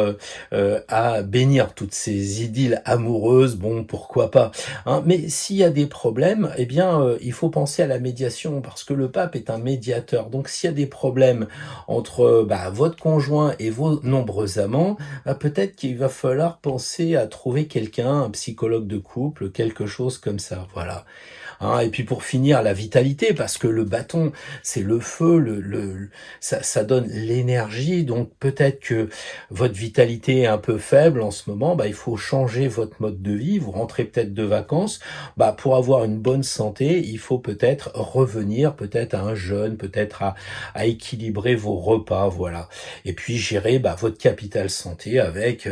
à bénir toutes ces idylles amoureuses, bon, pourquoi pas. Hein, mais s'il y a des problèmes, eh bien, il faut penser à la médiation, parce que le pape est un médiateur. Donc s'il y a des problèmes entre bah, votre conjoint et vos nombreux amants, bah, peut-être qu'il va falloir penser à trouver quelqu'un, un psychologue de couple, quelque chose comme ça, voilà. Hein, et puis pour finir, la vitalité, parce que le bâton, c'est le feu, ça donne l'énergie. Donc peut-être que votre vitalité est un peu faible en ce moment, bah, il faut changer votre mode de vie. Vous rentrez peut-être de vacances, bah, pour avoir une bonne santé, il faut peut-être revenir, peut-être à un jeûne, peut-être à équilibrer vos repas, voilà. Et puis gérer bah, votre capital santé avec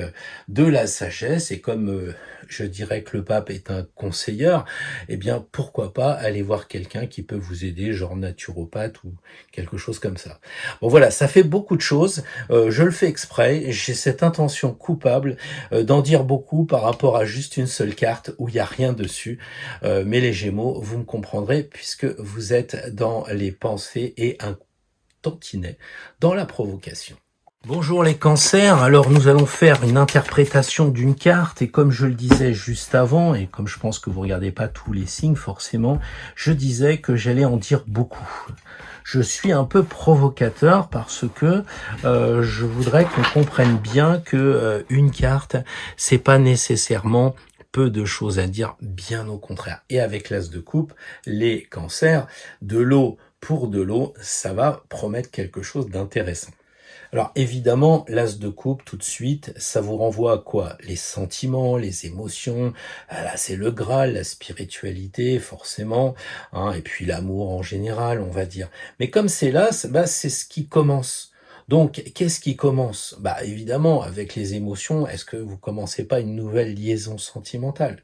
de la sagesse et comme je dirais que le pape est un conseilleur, eh bien pourquoi pas aller voir quelqu'un qui peut vous aider, genre naturopathe ou quelque chose comme ça. Bon voilà, ça fait beaucoup de choses, je le fais exprès, j'ai cette intention coupable d'en dire beaucoup par rapport à juste une seule carte où il n'y a rien dessus, mais les Gémeaux, vous me comprendrez puisque vous êtes dans les pensées et un tantinet dans la provocation. Bonjour les cancers, alors nous allons faire une interprétation d'une carte et comme je le disais juste avant et comme je pense que vous regardez pas tous les signes forcément, je disais que j'allais en dire beaucoup. Je suis un peu provocateur parce que je voudrais qu'on comprenne bien que une carte, c'est pas nécessairement peu de choses à dire, bien au contraire. Et avec l'as de coupe, les cancers, de l'eau pour de l'eau, ça va promettre quelque chose d'intéressant. Alors évidemment, l'as de coupe, tout de suite, ça vous renvoie à quoi? Les sentiments, les émotions, là c'est le Graal, la spiritualité forcément, hein, et puis l'amour en général, on va dire. Mais comme c'est l'as, c'est ce qui commence. Donc, qu'est-ce qui commence? Évidemment, avec les émotions, est-ce que vous commencez pas une nouvelle liaison sentimentale?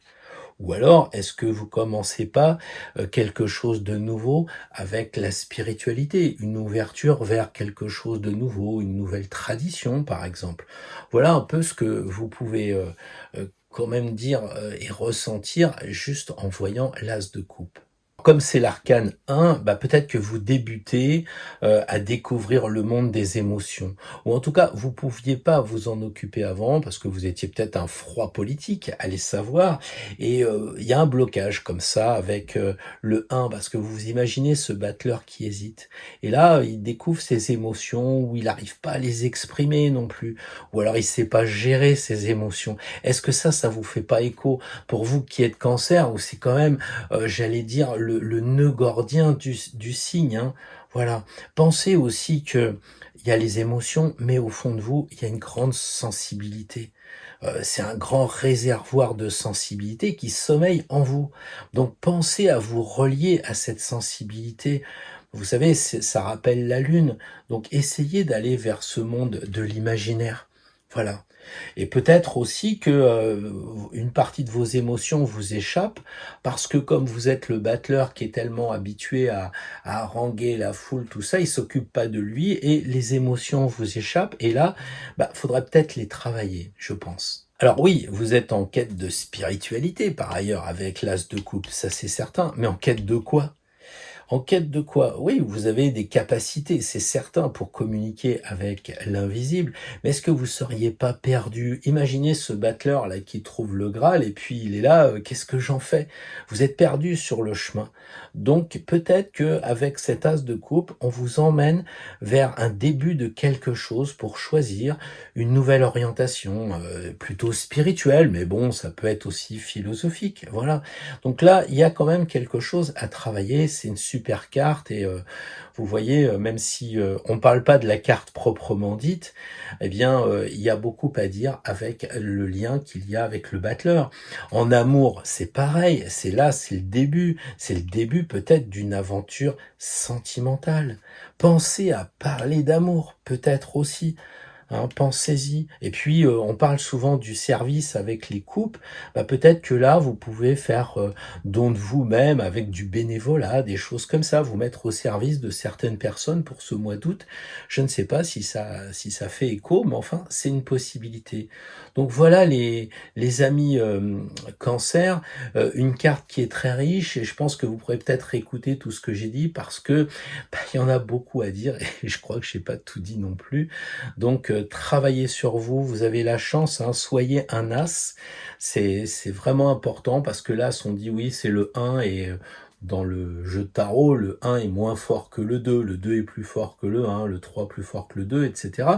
Ou alors, est-ce que vous commencez pas quelque chose de nouveau avec la spiritualité, une ouverture vers quelque chose de nouveau, une nouvelle tradition, par exemple? Voilà un peu ce que vous pouvez quand même dire et ressentir juste en voyant l'as de coupe. Comme c'est l'arcane 1, peut-être que vous débutez à découvrir le monde des émotions. Ou en tout cas, vous pouviez pas vous en occuper avant parce que vous étiez peut-être un froid politique, allez savoir. Et il y a un blocage comme ça avec le 1 parce que vous imaginez ce battleur qui hésite. Et là, il découvre ses émotions ou il n'arrive pas à les exprimer non plus. Ou alors il sait pas gérer ses émotions. Est-ce que ça vous fait pas écho pour vous qui êtes cancer ou c'est quand même, j'allais dire, le nœud gordien du signe, hein. Voilà. Pensez aussi que il y a les émotions, mais au fond de vous, il y a une grande sensibilité. C'est un grand réservoir de sensibilité qui sommeille en vous. Donc pensez à vous relier à cette sensibilité. Vous savez, ça rappelle la lune. Donc essayez d'aller vers ce monde de l'imaginaire. Voilà. Et peut-être aussi que une partie de vos émotions vous échappe parce que comme vous êtes le battleur qui est tellement habitué à haranguer la foule, tout ça, il s'occupe pas de lui et les émotions vous échappent et là, faudrait peut-être les travailler, je pense. Alors oui, vous êtes en quête de spiritualité par ailleurs avec l'as de coupe, ça c'est certain, mais en quête de quoi? En quête de quoi? Oui, vous avez des capacités, c'est certain, pour communiquer avec l'invisible, mais est-ce que vous seriez pas perdu? Imaginez ce battleur là qui trouve le Graal et puis il est là, qu'est-ce que j'en fais? Vous êtes perdu sur le chemin. Donc peut-être que avec cet as de coupe, on vous emmène vers un début de quelque chose pour choisir une nouvelle orientation, plutôt spirituelle, mais bon, ça peut être aussi philosophique, voilà. Donc là, il y a quand même quelque chose à travailler, c'est une super carte et vous voyez, même si on parle pas de la carte proprement dite, eh bien, il y a beaucoup à dire avec le lien qu'il y a avec le battleur. En amour, c'est pareil, c'est le début peut-être d'une aventure sentimentale. Pensez à parler d'amour, peut-être aussi. Hein, pensez-y. Et puis, on parle souvent du service avec les coupes. Peut-être que là, vous pouvez faire don de vous-même avec du bénévolat, des choses comme ça, vous mettre au service de certaines personnes pour ce mois d'août. Je ne sais pas si ça fait écho, mais enfin, c'est une possibilité. Donc voilà les amis cancer, une carte qui est très riche et je pense que vous pourrez peut-être écouter tout ce que j'ai dit parce que il y en a beaucoup à dire et je crois que je n'ai pas tout dit non plus. Donc travaillez sur vous, vous avez la chance, hein, soyez un as, c'est vraiment important parce que l'as on dit oui c'est le 1 et dans le jeu de tarot, le 1 est moins fort que le 2 est plus fort que le 1, le 3 plus fort que le 2, etc.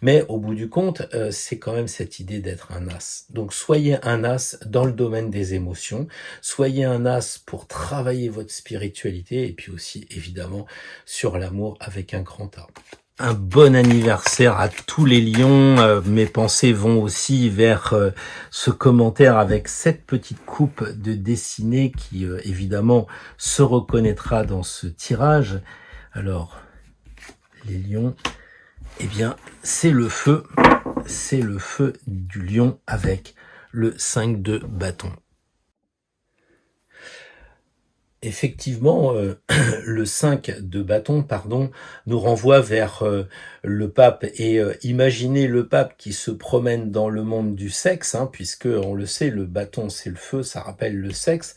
Mais au bout du compte, c'est quand même cette idée d'être un as. Donc soyez un as dans le domaine des émotions, soyez un as pour travailler votre spiritualité et puis aussi évidemment sur l'amour avec un grand A. Un bon anniversaire à tous les lions. Mes pensées vont aussi vers ce commentaire avec cette petite coupe de dessinée qui évidemment se reconnaîtra dans ce tirage. Alors, les lions, eh bien, c'est le feu du lion avec le 5 de bâton. Effectivement, le 5 de bâton, pardon, nous renvoie vers le pape. Et imaginez le pape qui se promène dans le monde du sexe, hein, puisque on le sait, le bâton c'est le feu, ça rappelle le sexe,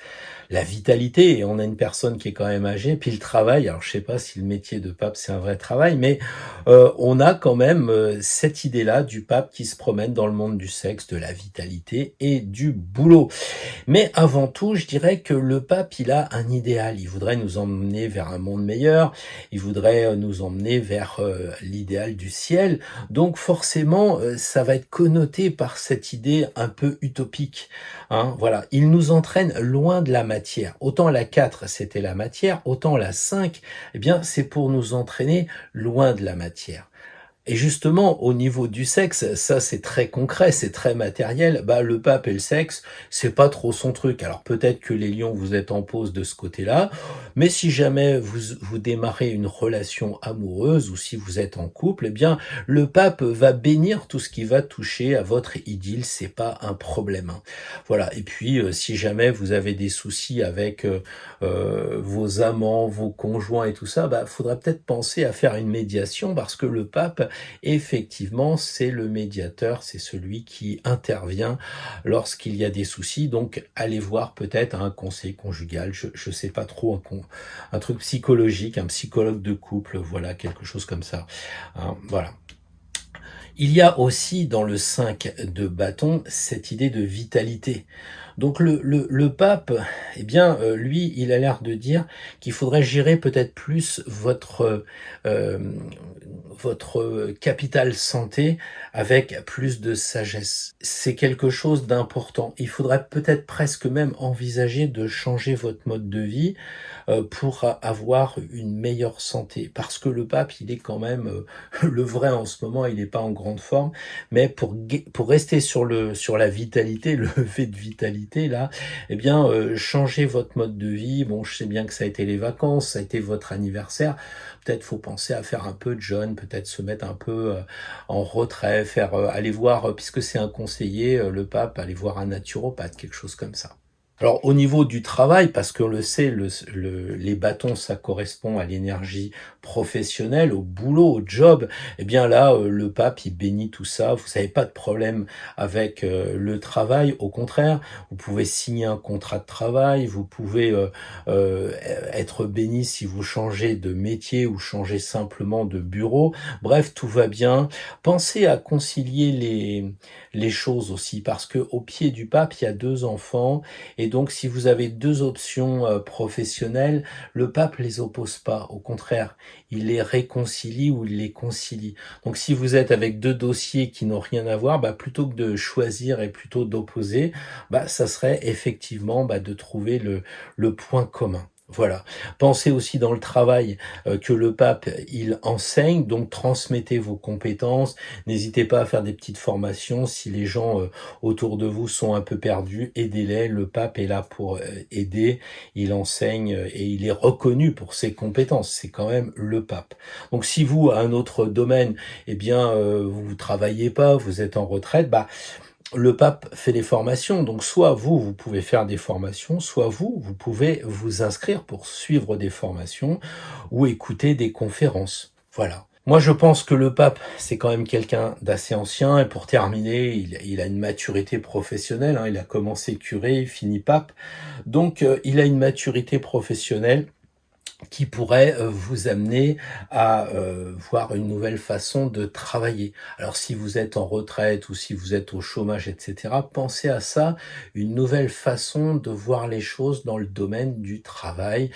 la vitalité, et on a une personne qui est quand même âgée, puis le travail. Alors je sais pas si le métier de pape c'est un vrai travail, mais on a quand même cette idée-là du pape qui se promène dans le monde du sexe, de la vitalité et du boulot. Mais avant tout, je dirais que le pape, il a un idéal. Il voudrait nous emmener vers un monde meilleur. Il voudrait nous emmener vers l'idéal du ciel. Donc forcément, ça va être connoté par cette idée un peu utopique. Hein, voilà, il nous entraîne loin de la matière. Autant la 4, c'était la matière, autant la 5, eh bien, c'est pour nous entraîner loin de la matière. Et justement, au niveau du sexe, ça c'est très concret, c'est très matériel. Bah, le pape et le sexe, c'est pas trop son truc. Alors peut-être que les lions, vous êtes en pause de ce côté-là, mais si jamais vous démarrez une relation amoureuse ou si vous êtes en couple, eh bien, le pape va bénir tout ce qui va toucher à votre idylle, c'est pas un problème. Hein. Voilà. Et puis, si jamais vous avez des soucis avec vos amants, vos conjoints et tout ça, bah, faudra peut-être penser à faire une médiation parce que le pape, effectivement, c'est le médiateur, c'est celui qui intervient lorsqu'il y a des soucis. Donc, allez voir peut-être un conseil conjugal, je sais pas trop, un truc psychologique, un psychologue de couple, voilà, quelque chose comme ça. Hein, voilà. Il y a aussi dans le 5 de bâton cette idée de vitalité. Donc le pape, eh bien, lui, il a l'air de dire qu'il faudrait gérer peut-être plus euh, votre capital santé avec plus de sagesse. C'est quelque chose d'important. Il faudrait peut-être presque même envisager de changer votre mode de vie pour avoir une meilleure santé. Parce que le pape, il est quand même le vrai en ce moment, il n'est pas en grande forme. Mais pour rester sur la vitalité, le fait de vitalité là, eh bien, changez votre mode de vie. Bon, je sais bien que ça a été les vacances, ça a été votre anniversaire. Peut-être faut penser à faire un peu de jeûne, peut-être se mettre un peu en retrait, aller voir, puisque c'est un conseiller, le pape, aller voir un naturopathe, quelque chose comme ça. Alors au niveau du travail, parce qu'on le sait, les bâtons, ça correspond à l'énergie professionnelle, au boulot, au job, eh bien là, le pape, il bénit tout ça. Vous n'avez pas de problème avec le travail. Au contraire, vous pouvez signer un contrat de travail, vous pouvez être béni si vous changez de métier ou changez simplement de bureau. Bref, tout va bien. Pensez à concilier les choses aussi, parce que au pied du pape, il y a 2 enfants. Et donc, si vous avez 2 options professionnelles, le pape les oppose pas. Au contraire, il les réconcilie ou il les concilie. Donc, si vous êtes avec 2 dossiers qui n'ont rien à voir, bah, plutôt que de choisir et plutôt d'opposer, bah, ça serait effectivement de trouver le point commun. Voilà. Pensez aussi dans le travail que le pape, il enseigne, donc transmettez vos compétences. N'hésitez pas à faire des petites formations. Si les gens autour de vous sont un peu perdus, aidez-les. Le pape est là pour aider. Il enseigne et il est reconnu pour ses compétences. C'est quand même le pape. Donc si vous, à un autre domaine, eh bien, vous travaillez pas, vous êtes en retraite, bah, le pape fait des formations, donc soit vous pouvez faire des formations, soit vous pouvez vous inscrire pour suivre des formations ou écouter des conférences. Voilà. Moi, je pense que le pape, c'est quand même quelqu'un d'assez ancien, et pour terminer, il a une maturité professionnelle, hein, il a commencé curé, il finit pape, donc il a une maturité professionnelle qui pourrait vous amener à voir une nouvelle façon de travailler. Alors si vous êtes en retraite ou si vous êtes au chômage, etc., pensez à ça, une nouvelle façon de voir les choses dans le domaine du travail,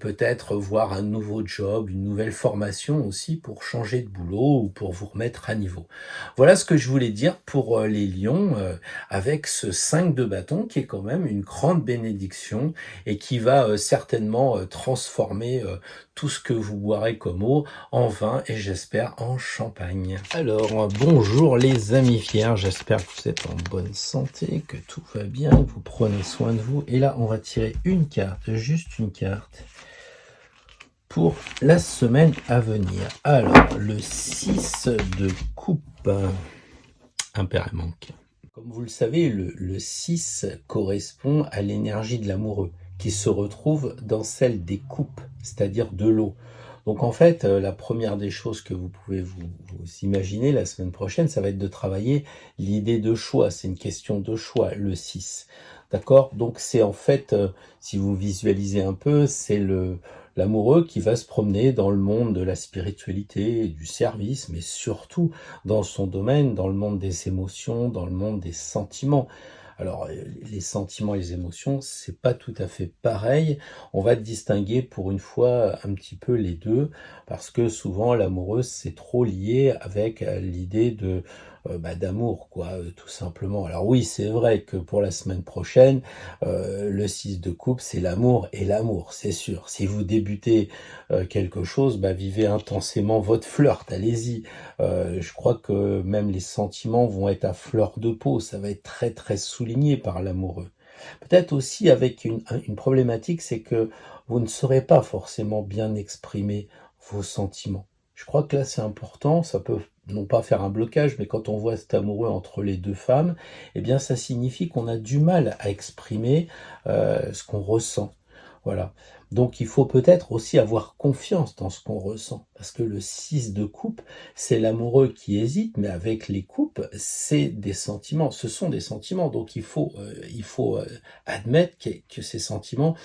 peut-être voir un nouveau job, une nouvelle formation aussi pour changer de boulot ou pour vous remettre à niveau. Voilà ce que je voulais dire pour les lions avec ce 5 de bâton qui est quand même une grande bénédiction et qui va certainement transformer tout ce que vous boirez comme eau en vin et j'espère en champagne. Alors, bonjour les amis fiers, j'espère que vous êtes en bonne santé, que tout va bien, que vous prenez soin de vous. Et là, on va tirer une carte, juste une carte, pour la semaine à venir. Alors, le 6 de coupe, impair et manque. Comme vous le savez, le 6 correspond à l'énergie de l'amoureux, qui se retrouve dans celle des coupes, c'est-à-dire de l'eau. Donc en fait, la première des choses que vous pouvez vous imaginer la semaine prochaine, ça va être de travailler l'idée de choix. C'est une question de choix, le 6. D'accord? Donc c'est en fait, si vous visualisez un peu, c'est l'amoureux qui va se promener dans le monde de la spiritualité et du service, mais surtout dans son domaine, dans le monde des émotions, dans le monde des sentiments. Alors, les sentiments et les émotions, c'est pas tout à fait pareil. On va distinguer pour une fois un petit peu les deux, parce que souvent l'amoureux c'est trop lié avec l'idée de d'amour, quoi, tout simplement. Alors oui, c'est vrai que pour la semaine prochaine, le 6 de coupe, c'est l'amour et l'amour, c'est sûr. Si vous débutez quelque chose, vivez intensément votre flirt, allez-y. Je crois que même les sentiments vont être à fleur de peau, ça va être très très souligné par l'amoureux. Peut-être aussi avec une problématique, c'est que vous ne saurez pas forcément bien exprimer vos sentiments. Je crois que là c'est important, ça peut non pas faire un blocage, mais quand on voit cet amoureux entre les deux femmes, eh bien ça signifie qu'on a du mal à exprimer ce qu'on ressent. Voilà. Donc il faut peut-être aussi avoir confiance dans ce qu'on ressent, parce que le 6 de coupe, c'est l'amoureux qui hésite, mais avec les coupes, c'est des sentiments, ce sont des sentiments, donc il faut admettre que ces sentiments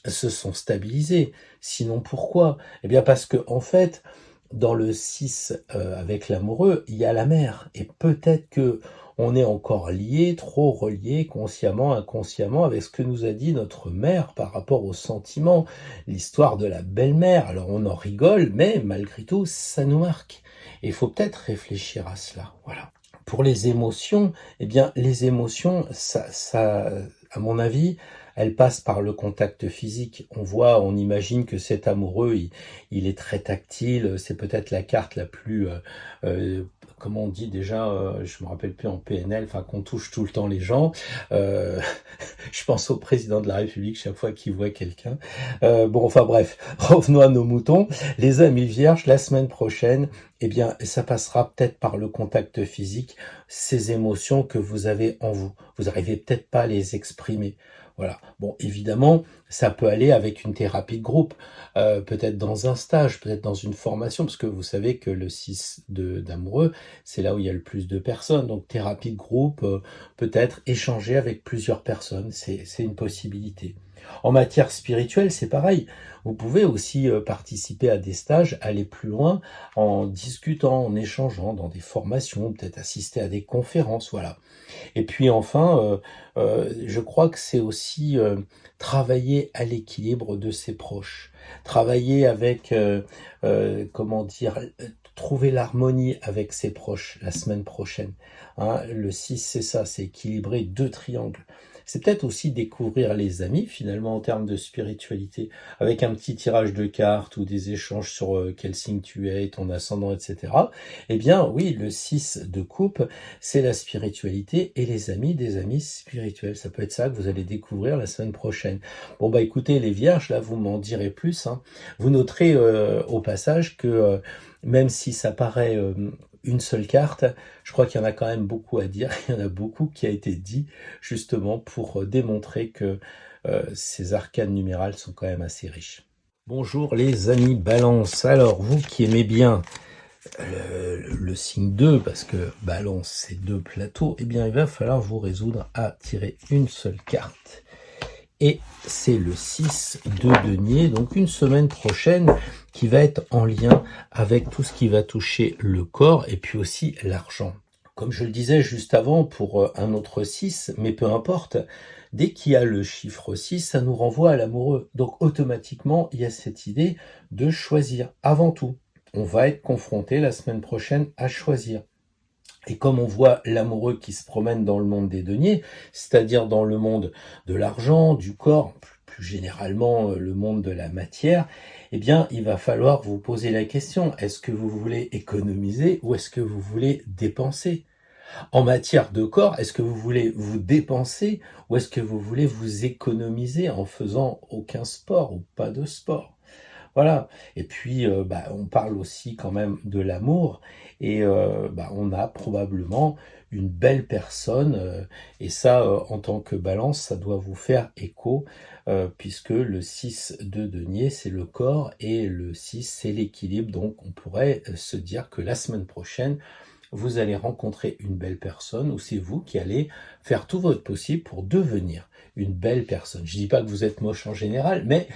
se sont stabilisés. Sinon pourquoi? Eh bien parce que en fait, dans le 6 avec l'amoureux, il y a la mer, et peut-être que on est encore lié, trop relié, consciemment, inconsciemment, avec ce que nous a dit notre mère par rapport aux sentiments, l'histoire de la belle-mère. Alors on en rigole, mais malgré tout, ça nous marque. Et il faut peut-être réfléchir à cela. Voilà. Pour les émotions, eh bien, les émotions, à mon avis, elles passent par le contact physique. On imagine que cet amoureux, il est très tactile. C'est peut-être la carte la plus, comment on dit déjà, je me rappelle plus en PNL, enfin qu'on touche tout le temps les gens. Euh, je pense au président de la République chaque fois qu'il voit quelqu'un. Bon, enfin bref, revenons à nos moutons. Les amis vierges, la semaine prochaine, eh bien, ça passera peut-être par le contact physique, ces émotions que vous avez en vous. Vous n'arrivez peut-être pas à les exprimer. Voilà. Bon, évidemment, ça peut aller avec une thérapie de groupe, peut-être dans un stage, peut-être dans une formation, parce que vous savez que le 6 d'amoureux, c'est là où il y a le plus de personnes. Donc, thérapie de groupe, peut-être échanger avec plusieurs personnes, c'est une possibilité. En matière spirituelle, c'est pareil. Vous pouvez aussi participer à des stages, aller plus loin en discutant, en échangeant dans des formations, peut-être assister à des conférences, voilà. Et puis enfin, je crois que c'est aussi travailler à l'équilibre de ses proches, travailler avec, comment dire, trouver l'harmonie avec ses proches la semaine prochaine. Hein, le 6, c'est ça, c'est équilibrer deux triangles. C'est peut-être aussi découvrir les amis, finalement, en termes de spiritualité, avec un petit tirage de cartes ou des échanges sur quel signe tu es, ton ascendant, etc. Eh bien, oui, le 6 de coupe, c'est la spiritualité et les amis des amis spirituels. Ça peut être ça que vous allez découvrir la semaine prochaine. Bon, écoutez, les vierges, là, vous m'en direz plus. Hein. Vous noterez au passage que même si ça paraît une seule carte, je crois qu'il y en a quand même beaucoup à dire. Il y en a beaucoup qui a été dit justement pour démontrer que ces arcanes numérales sont quand même assez riches. Bonjour les amis Balance. Alors, vous qui aimez bien le signe 2, parce que Balance c'est deux plateaux, eh bien il va falloir vous résoudre à tirer une seule carte. Et c'est le 6 de denier, donc une semaine prochaine qui va être en lien avec tout ce qui va toucher le corps et puis aussi l'argent. Comme je le disais juste avant pour un autre 6, mais peu importe, dès qu'il y a le chiffre 6, ça nous renvoie à l'amoureux. Donc automatiquement, il y a cette idée de choisir avant tout. On va être confronté la semaine prochaine à choisir. Et comme on voit l'amoureux qui se promène dans le monde des deniers, c'est-à-dire dans le monde de l'argent, du corps, plus généralement le monde de la matière, eh bien, il va falloir vous poser la question, est-ce que vous voulez économiser ou est-ce que vous voulez dépenser? En matière de corps, est-ce que vous voulez vous dépenser ou est-ce que vous voulez vous économiser en faisant aucun sport ou pas de sport? Voilà. Et puis, on parle aussi quand même de l'amour et on a probablement une belle personne, et ça, en tant que Balance, ça doit vous faire écho, puisque le 6 de denier, c'est le corps et le 6, c'est l'équilibre. Donc on pourrait, se dire que la semaine prochaine, vous allez rencontrer une belle personne ou c'est vous qui allez faire tout votre possible pour devenir une belle personne. Je dis pas que vous êtes moche en général, mais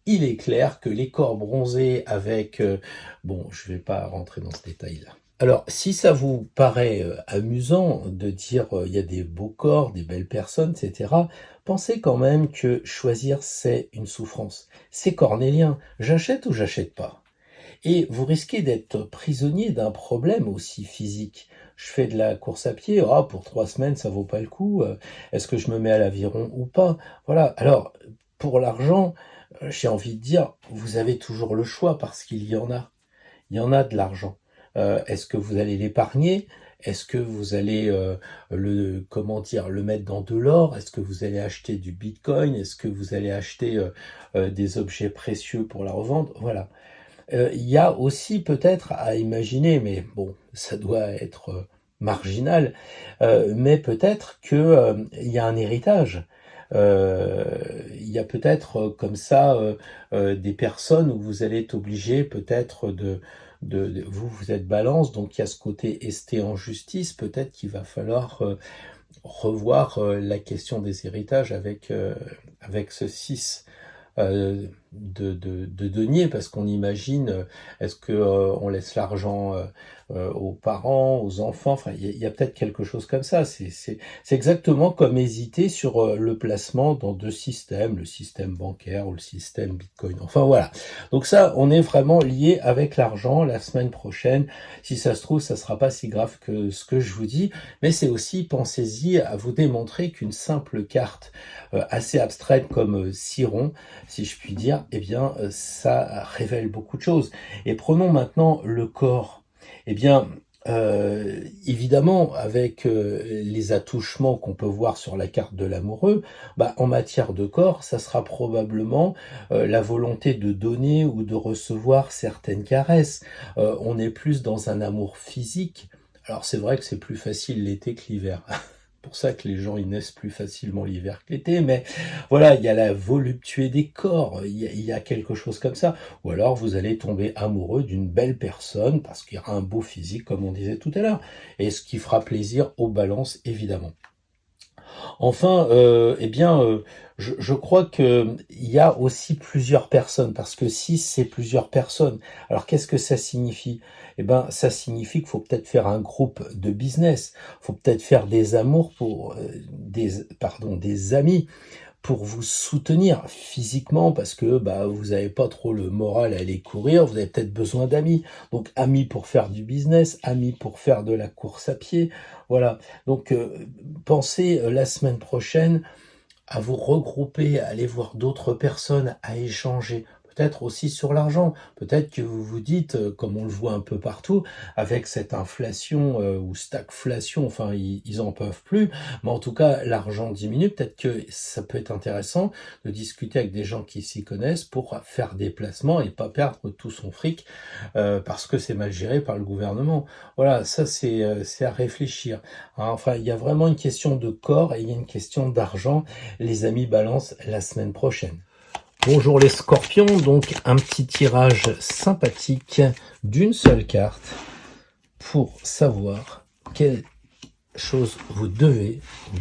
il est clair que les corps bronzés avec... je vais pas rentrer dans ce détail-là. Alors, si ça vous paraît amusant de dire il y a des beaux corps, des belles personnes, etc., pensez quand même que choisir, c'est une souffrance. C'est cornélien. J'achète ou j'achète pas? Et vous risquez d'être prisonnier d'un problème aussi physique. Je fais de la course à pied, pour 3 semaines, ça vaut pas le coup. Est-ce que je me mets à l'aviron ou pas? Voilà. Alors, pour l'argent, j'ai envie de dire, vous avez toujours le choix parce qu'il y en a. Il y en a de l'argent. Est-ce que vous allez l'épargner? Est-ce que vous allez le mettre dans de l'or? Est-ce que vous allez acheter du Bitcoin? Est-ce que vous allez acheter des objets précieux pour la revente? Voilà. Il y a aussi peut-être à imaginer, mais bon, ça doit être marginal, mais peut-être que il y a un héritage. Il y a peut-être comme ça des personnes où vous allez être obligé peut-être vous êtes Balance, donc il y a ce côté esté en justice, peut-être qu'il va falloir revoir la question des héritages avec ce 6 de denier, parce qu'on imagine, est-ce que on laisse l'argent aux parents, aux enfants, enfin il y a peut-être quelque chose comme ça. C'est exactement comme hésiter sur le placement dans deux systèmes, le système bancaire ou le système Bitcoin. Enfin voilà. Donc ça, on est vraiment lié avec l'argent. La semaine prochaine, si ça se trouve, ça sera pas si grave que ce que je vous dis, mais c'est aussi, pensez-y, à vous démontrer qu'une simple carte assez abstraite comme Chiron, si je puis dire, ça révèle beaucoup de choses. Et prenons maintenant le corps. Évidemment, avec les attouchements qu'on peut voir sur la carte de l'amoureux, en matière de corps, ça sera probablement la volonté de donner ou de recevoir certaines caresses. On est plus dans un amour physique. Alors c'est vrai que c'est plus facile l'été que l'hiver. Pour ça que les gens ils naissent plus facilement l'hiver que l'été, mais voilà, il y a la voluptuée des corps, il y a quelque chose comme ça. Ou alors vous allez tomber amoureux d'une belle personne parce qu'il y aura un beau physique, comme on disait tout à l'heure, et ce qui fera plaisir aux balances, évidemment. Enfin, je crois que il y a aussi plusieurs personnes, parce que si c'est plusieurs personnes, alors qu'est-ce que ça signifie? Ça signifie qu'il faut peut-être faire un groupe de business, faut peut-être faire des amours pour des amis pour vous soutenir physiquement parce que vous n'avez pas trop le moral à aller courir, vous avez peut-être besoin d'amis. Donc amis pour faire du business, amis pour faire de la course à pied. Voilà. Donc pensez la semaine prochaine à vous regrouper, à aller voir d'autres personnes, à échanger. Peut-être aussi sur l'argent. Peut-être que vous vous dites, comme on le voit un peu partout, avec cette inflation ou stagflation, enfin ils en peuvent plus, mais en tout cas l'argent diminue. Peut-être que ça peut être intéressant de discuter avec des gens qui s'y connaissent pour faire des placements et pas perdre tout son fric parce que c'est mal géré par le gouvernement. Voilà, ça c'est à réfléchir. Hein. Enfin, il y a vraiment une question de corps et il y a une question d'argent. Les amis Balance la semaine prochaine. Bonjour les scorpions, donc un petit tirage sympathique d'une seule carte pour savoir quelle chose vous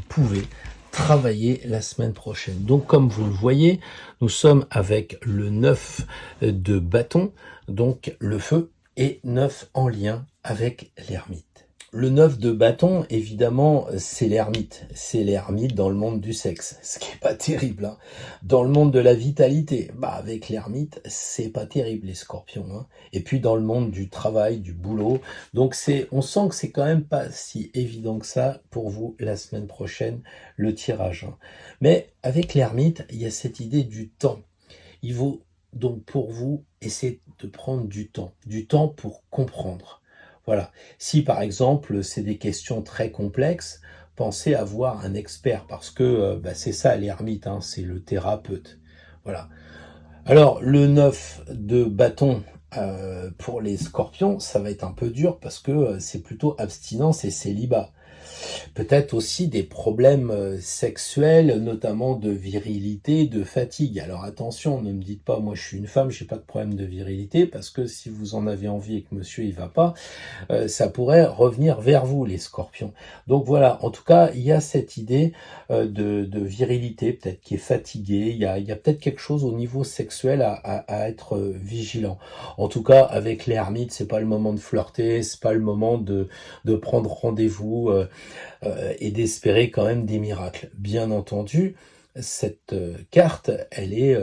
pouvez travailler la semaine prochaine. Donc comme vous le voyez, nous sommes avec le 9 de bâton, donc le feu, et 9 en lien avec l'ermite. Le 9 de bâton, évidemment, c'est l'ermite. C'est l'ermite dans le monde du sexe, ce qui est pas terrible. Hein. Dans le monde de la vitalité, avec l'ermite, c'est pas terrible les scorpions. Hein. Et puis dans le monde du travail, du boulot, donc on sent que c'est quand même pas si évident que ça pour vous la semaine prochaine, le tirage. Hein. Mais avec l'ermite, il y a cette idée du temps. Il vaut donc pour vous essayer de prendre du temps pour comprendre. Voilà. Si par exemple c'est des questions très complexes, pensez à voir un expert parce que c'est ça l'ermite, hein, c'est le thérapeute. Voilà. Alors, le 9 de bâton pour les scorpions, ça va être un peu dur parce que c'est plutôt abstinence et célibat. Peut-être aussi des problèmes sexuels, notamment de virilité, de fatigue. Alors attention, ne me dites pas, moi je suis une femme, j'ai pas de problème de virilité, parce que si vous en avez envie et que monsieur il va pas, ça pourrait revenir vers vous, les scorpions. Donc voilà, en tout cas, il y a cette idée de virilité, peut-être qui est fatiguée, il y a peut-être quelque chose au niveau sexuel à être vigilant. En tout cas, avec les ermites, c'est pas le moment de flirter, c'est pas le moment de prendre rendez-vous et d'espérer quand même des miracles. Bien entendu, cette carte, elle est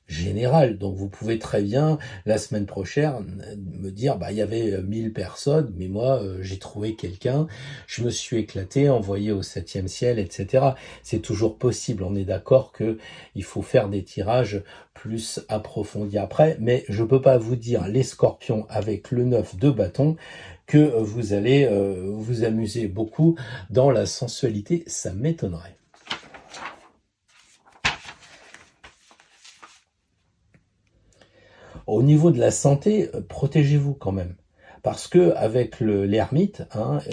générale, donc vous pouvez très bien la semaine prochaine me dire il y avait 1000 personnes, mais moi j'ai trouvé quelqu'un, je me suis éclaté, envoyé au 7e ciel, etc. C'est toujours possible, on est d'accord que il faut faire des tirages plus approfondis après, mais je peux pas vous dire, les scorpions avec le 9 de bâton, que vous allez vous amuser beaucoup dans la sensualité, ça m'étonnerait. Au niveau de la santé, protégez-vous quand même. Parce que avec l'ermite,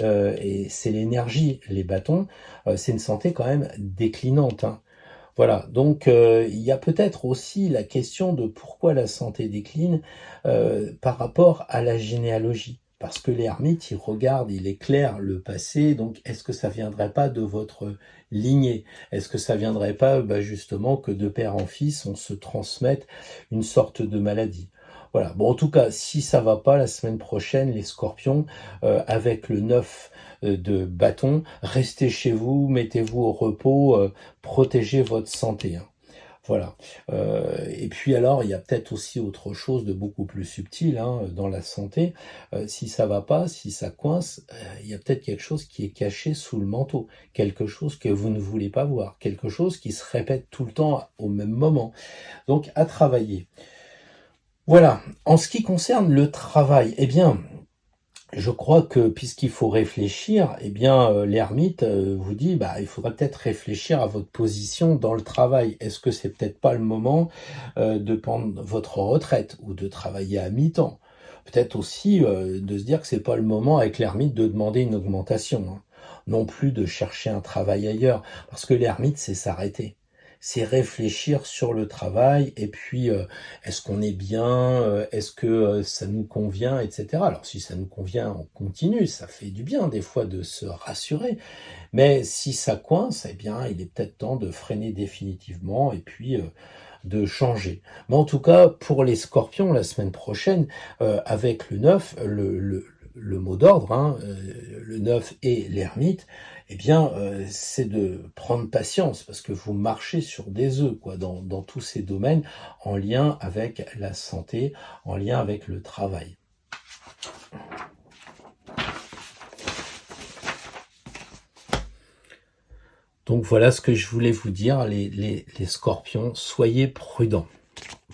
et c'est l'énergie, les bâtons, c'est une santé quand même déclinante. Voilà, donc il y a peut-être aussi la question de pourquoi la santé décline par rapport à la généalogie. Parce que l'ermite, il regarde, il éclaire le passé, donc est-ce que ça viendrait pas de votre lignée? Est-ce que ça viendrait pas justement que de père en fils, on se transmette une sorte de maladie? Voilà, bon en tout cas, si ça va pas la semaine prochaine, les scorpions, avec le 9 de bâton, restez chez vous, mettez-vous au repos, protégez votre santé. Voilà. Et puis alors, il y a peut-être aussi autre chose de beaucoup plus subtil dans la santé. Si ça va pas, si ça coince, il y a peut-être quelque chose qui est caché sous le manteau, quelque chose que vous ne voulez pas voir, quelque chose qui se répète tout le temps au même moment. Donc à travailler. Voilà. En ce qui concerne le travail, eh bien, je crois que puisqu'il faut réfléchir, eh bien, l'ermite vous dit, il faudrait peut-être réfléchir à votre position dans le travail. Est-ce que c'est peut-être pas le moment de prendre votre retraite ou de travailler à mi-temps? Peut-être aussi de se dire que c'est pas le moment avec l'ermite de demander une augmentation, non plus de chercher un travail ailleurs, parce que l'ermite, c'est s'arrêter. C'est réfléchir sur le travail et puis est-ce qu'on est bien, est-ce que ça nous convient, etc. Alors si ça nous convient, on continue, ça fait du bien des fois de se rassurer, mais si ça coince, eh bien il est peut-être temps de freiner définitivement et puis de changer. Mais en tout cas, pour les scorpions, la semaine prochaine, avec le 9, le mot d'ordre, le 9 et l'ermite, eh bien, c'est de prendre patience, parce que vous marchez sur des œufs, dans tous ces domaines, en lien avec la santé, en lien avec le travail. Donc voilà ce que je voulais vous dire, les scorpions, soyez prudents.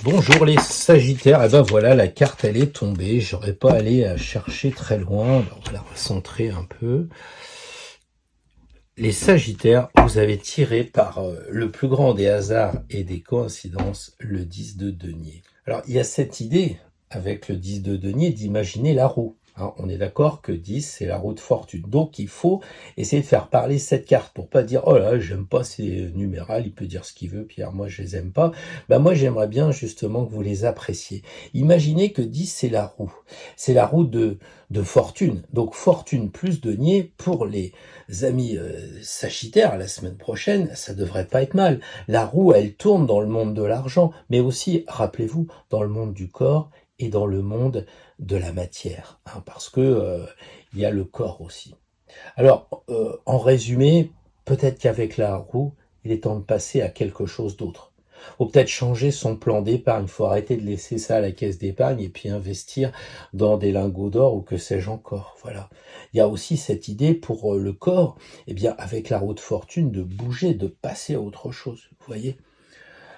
Bonjour les sagittaires, et ben voilà, la carte elle est tombée, j'aurais pas allé chercher très loin, on va la recentrer un peu. Les sagittaires, vous avez tiré par le plus grand des hasards et des coïncidences, le 10 de denier. Alors il y a cette idée, avec le 10 de denier, d'imaginer la roue. On est d'accord que 10, c'est la roue de fortune. Donc, il faut essayer de faire parler cette carte pour pas dire « Oh là, j'aime pas ces numérales, il peut dire ce qu'il veut, Pierre, moi je les aime pas. » Moi, j'aimerais bien justement que vous les appréciez. Imaginez que 10, c'est la roue. C'est la roue de fortune. Donc, fortune plus denier pour les amis sagittaires la semaine prochaine, ça devrait pas être mal. La roue, elle tourne dans le monde de l'argent, mais aussi, rappelez-vous, dans le monde du corps et dans le monde de la matière, parce que il y a le corps aussi. Alors, en résumé, peut-être qu'avec la roue, il est temps de passer à quelque chose d'autre. Faut peut-être changer son plan d'épargne, il faut arrêter de laisser ça à la caisse d'épargne et puis investir dans des lingots d'or ou que sais-je encore. Voilà. Il y a aussi cette idée pour le corps, eh bien avec la roue de fortune, de bouger, de passer à autre chose. Vous voyez.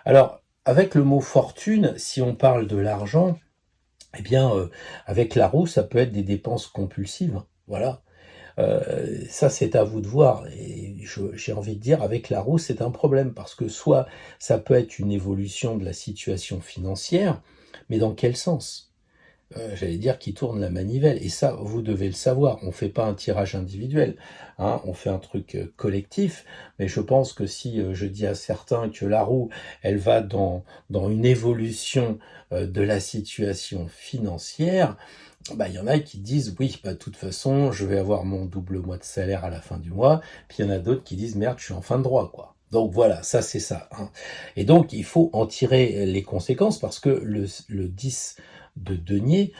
Alors, avec le mot fortune, si on parle de l'argent, eh bien, avec la roue, ça peut être des dépenses compulsives. Voilà. Ça, c'est à vous de voir. Et j'ai envie de dire, avec la roue, c'est un problème, parce que soit ça peut être une évolution de la situation financière, mais dans quel sens? J'allais dire qui tourne la manivelle, et ça, vous devez le savoir. On fait pas un tirage individuel, hein, on fait un truc collectif, mais je pense que si je dis à certains que la roue, elle va dans une évolution de la situation financière, bah, il y en a qui disent oui, bah, de toute façon, je vais avoir mon double mois de salaire à la fin du mois, puis il y en a d'autres qui disent merde, je suis en fin de droit, quoi. Donc voilà, ça c'est ça, hein. Et donc il faut en tirer les conséquences, parce que le 10 de denier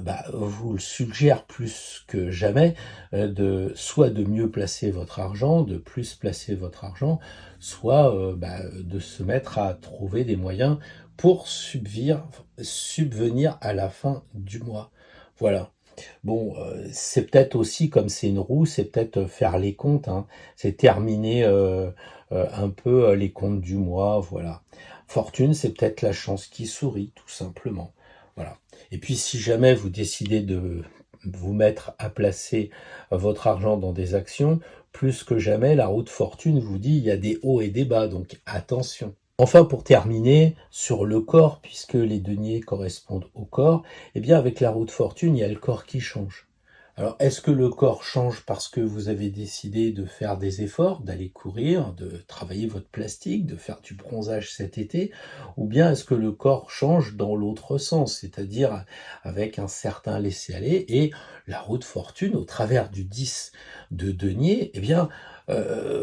bah, vous le suggère plus que jamais soit de mieux placer votre argent, de plus placer votre argent, soit bah, de se mettre à trouver des moyens pour subvenir à la fin du mois. Voilà. Bon, c'est peut-être aussi, comme c'est une roue, c'est peut-être faire les comptes, hein. C'est terminer un peu les comptes du mois, voilà. Fortune, c'est peut-être la chance qui sourit, tout simplement. Voilà. Et puis, si jamais vous décidez de vous mettre à placer votre argent dans des actions, plus que jamais, la roue de fortune vous dit il y a des hauts et des bas, donc attention. Enfin, pour terminer, sur le corps, puisque les deniers correspondent au corps, eh bien, avec la roue de fortune, il y a le corps qui change. Alors, est-ce que le corps change parce que vous avez décidé de faire des efforts, d'aller courir, de travailler votre plastique, de faire du bronzage cet été, ou bien est-ce que le corps change dans l'autre sens, c'est-à-dire avec un certain laisser-aller, et la roue de fortune, au travers du 10 de denier, eh bien,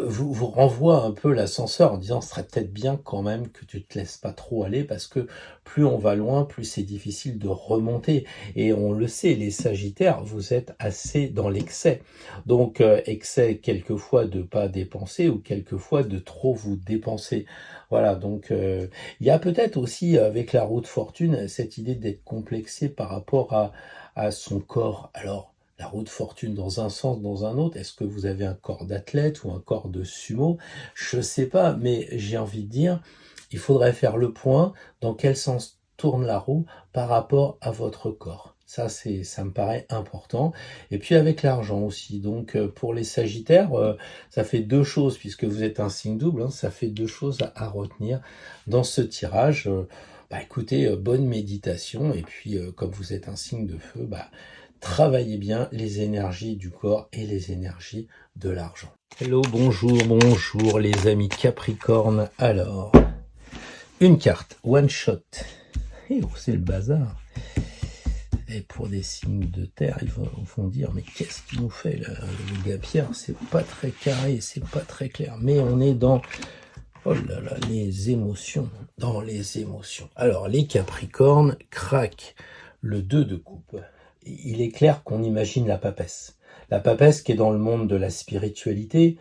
vous renvoie un peu l'ascenseur en disant ce serait peut-être bien quand même que tu te laisses pas trop aller, parce que plus on va loin, plus c'est difficile de remonter. Et on le sait, les Sagittaires, vous êtes assez dans l'excès. Donc excès quelquefois de pas dépenser, ou quelquefois de trop vous dépenser. Voilà, donc il y a peut-être aussi avec la roue de fortune cette idée d'être complexé par rapport à son corps. Alors, la roue de fortune dans un sens, dans un autre, est-ce que vous avez un corps d'athlète ou un corps de sumo? Je sais pas, mais j'ai envie de dire, il faudrait faire le point dans quel sens tourne la roue par rapport à votre corps. Ça me paraît important. Et puis avec l'argent aussi. Donc pour les Sagittaires, ça fait deux choses, puisque vous êtes un signe double, hein, ça fait deux choses à retenir dans ce tirage. Bah écoutez, bonne méditation, et puis comme vous êtes un signe de feu, bah travaillez bien les énergies du corps et les énergies de l'argent. Hello, bonjour les amis Capricorne. Alors, une carte, one shot. Eh oh, c'est le bazar. Et pour des signes de terre, ils vont dire, mais qu'est-ce qu'il nous fait là, le gars Pierre? C'est pas très carré, c'est pas très clair. Mais on est dans, oh là là, les émotions. Dans les émotions. Alors, les Capricornes craquent le 2 de coupe. Il est clair qu'on imagine la papesse. La papesse qui est dans le monde de la spiritualité,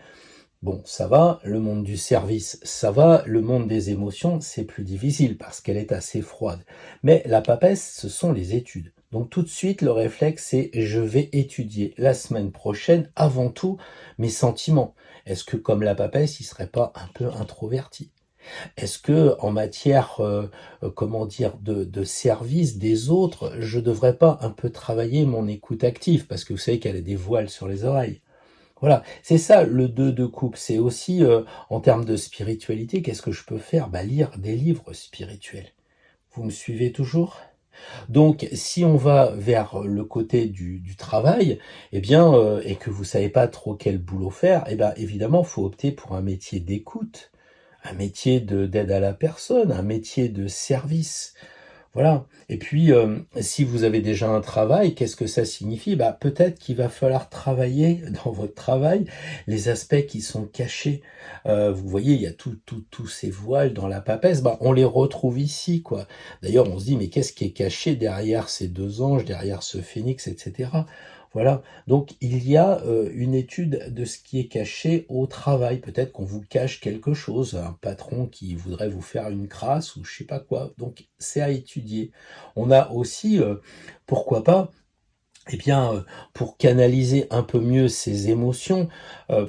bon, ça va. Le monde du service, ça va. Le monde des émotions, c'est plus difficile parce qu'elle est assez froide. Mais la papesse, ce sont les études. Donc tout de suite, le réflexe, c'est je vais étudier la semaine prochaine, avant tout, mes sentiments. Est-ce que comme la papesse, il serait pas un peu introverti? Est-ce que en matière, comment dire, de service des autres, je devrais pas un peu travailler mon écoute active? Parce que vous savez qu'elle a des voiles sur les oreilles. Voilà, c'est ça le 2 de coupe. C'est aussi, en termes de spiritualité, qu'est-ce que je peux faire? Bah, lire des livres spirituels. Vous me suivez toujours? Donc, si on va vers le côté du travail, eh bien, et que vous savez pas trop quel boulot faire, eh ben, évidemment, faut opter pour un métier d'écoute, un métier d'aide à la personne, un métier de service. Voilà. Et puis, si vous avez déjà un travail, qu'est-ce que ça signifie? Bah, peut-être qu'il va falloir travailler dans votre travail les aspects qui sont cachés. Vous voyez, il y a tous ces voiles dans la papesse, bah, on les retrouve ici, quoi. D'ailleurs, on se dit, mais qu'est-ce qui est caché derrière ces deux anges, derrière ce phénix, etc. Voilà. Donc, il y a une étude de ce qui est caché au travail. Peut-être qu'on vous cache quelque chose, un patron qui voudrait vous faire une crasse ou je sais pas quoi. Donc, c'est à étudier. On a aussi, pourquoi pas, eh bien, pour canaliser un peu mieux ses émotions,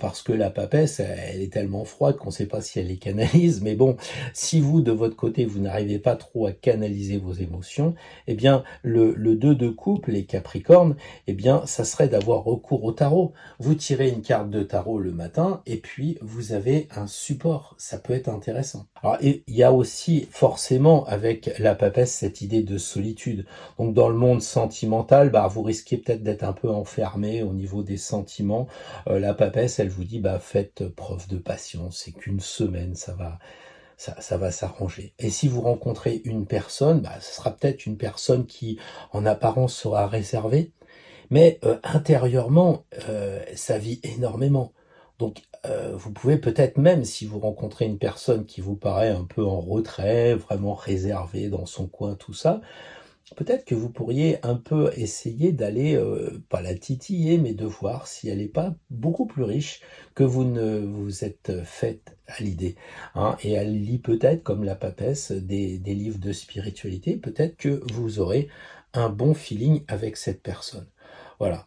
parce que la papesse, elle est tellement froide qu'on ne sait pas si elle les canalise, mais bon, si vous, de votre côté, vous n'arrivez pas trop à canaliser vos émotions, eh bien, le 2 de couple, les Capricornes, eh bien, ça serait d'avoir recours au tarot. Vous tirez une carte de tarot le matin, et puis vous avez un support. Ça peut être intéressant. Alors, et il y a aussi, forcément, avec la papesse, cette idée de solitude. Donc dans le monde sentimental, bah, vous risquez peut-être d'être un peu enfermé au niveau des sentiments. La papesse, elle vous dit, bah, faites preuve de patience, c'est qu'une semaine, ça va s'arranger. Et si vous rencontrez une personne, bah, ce sera peut-être une personne qui, en apparence, sera réservée, mais intérieurement, ça vit énormément. Donc, vous pouvez peut-être même, si vous rencontrez une personne qui vous paraît un peu en retrait, vraiment réservée dans son coin, tout ça, peut-être que vous pourriez un peu essayer d'aller, pas la titiller, mais de voir si elle n'est pas beaucoup plus riche que vous ne vous êtes faite à l'idée, hein. Et elle lit peut-être, comme la papesse, des livres de spiritualité. Peut-être que vous aurez un bon feeling avec cette personne. Voilà.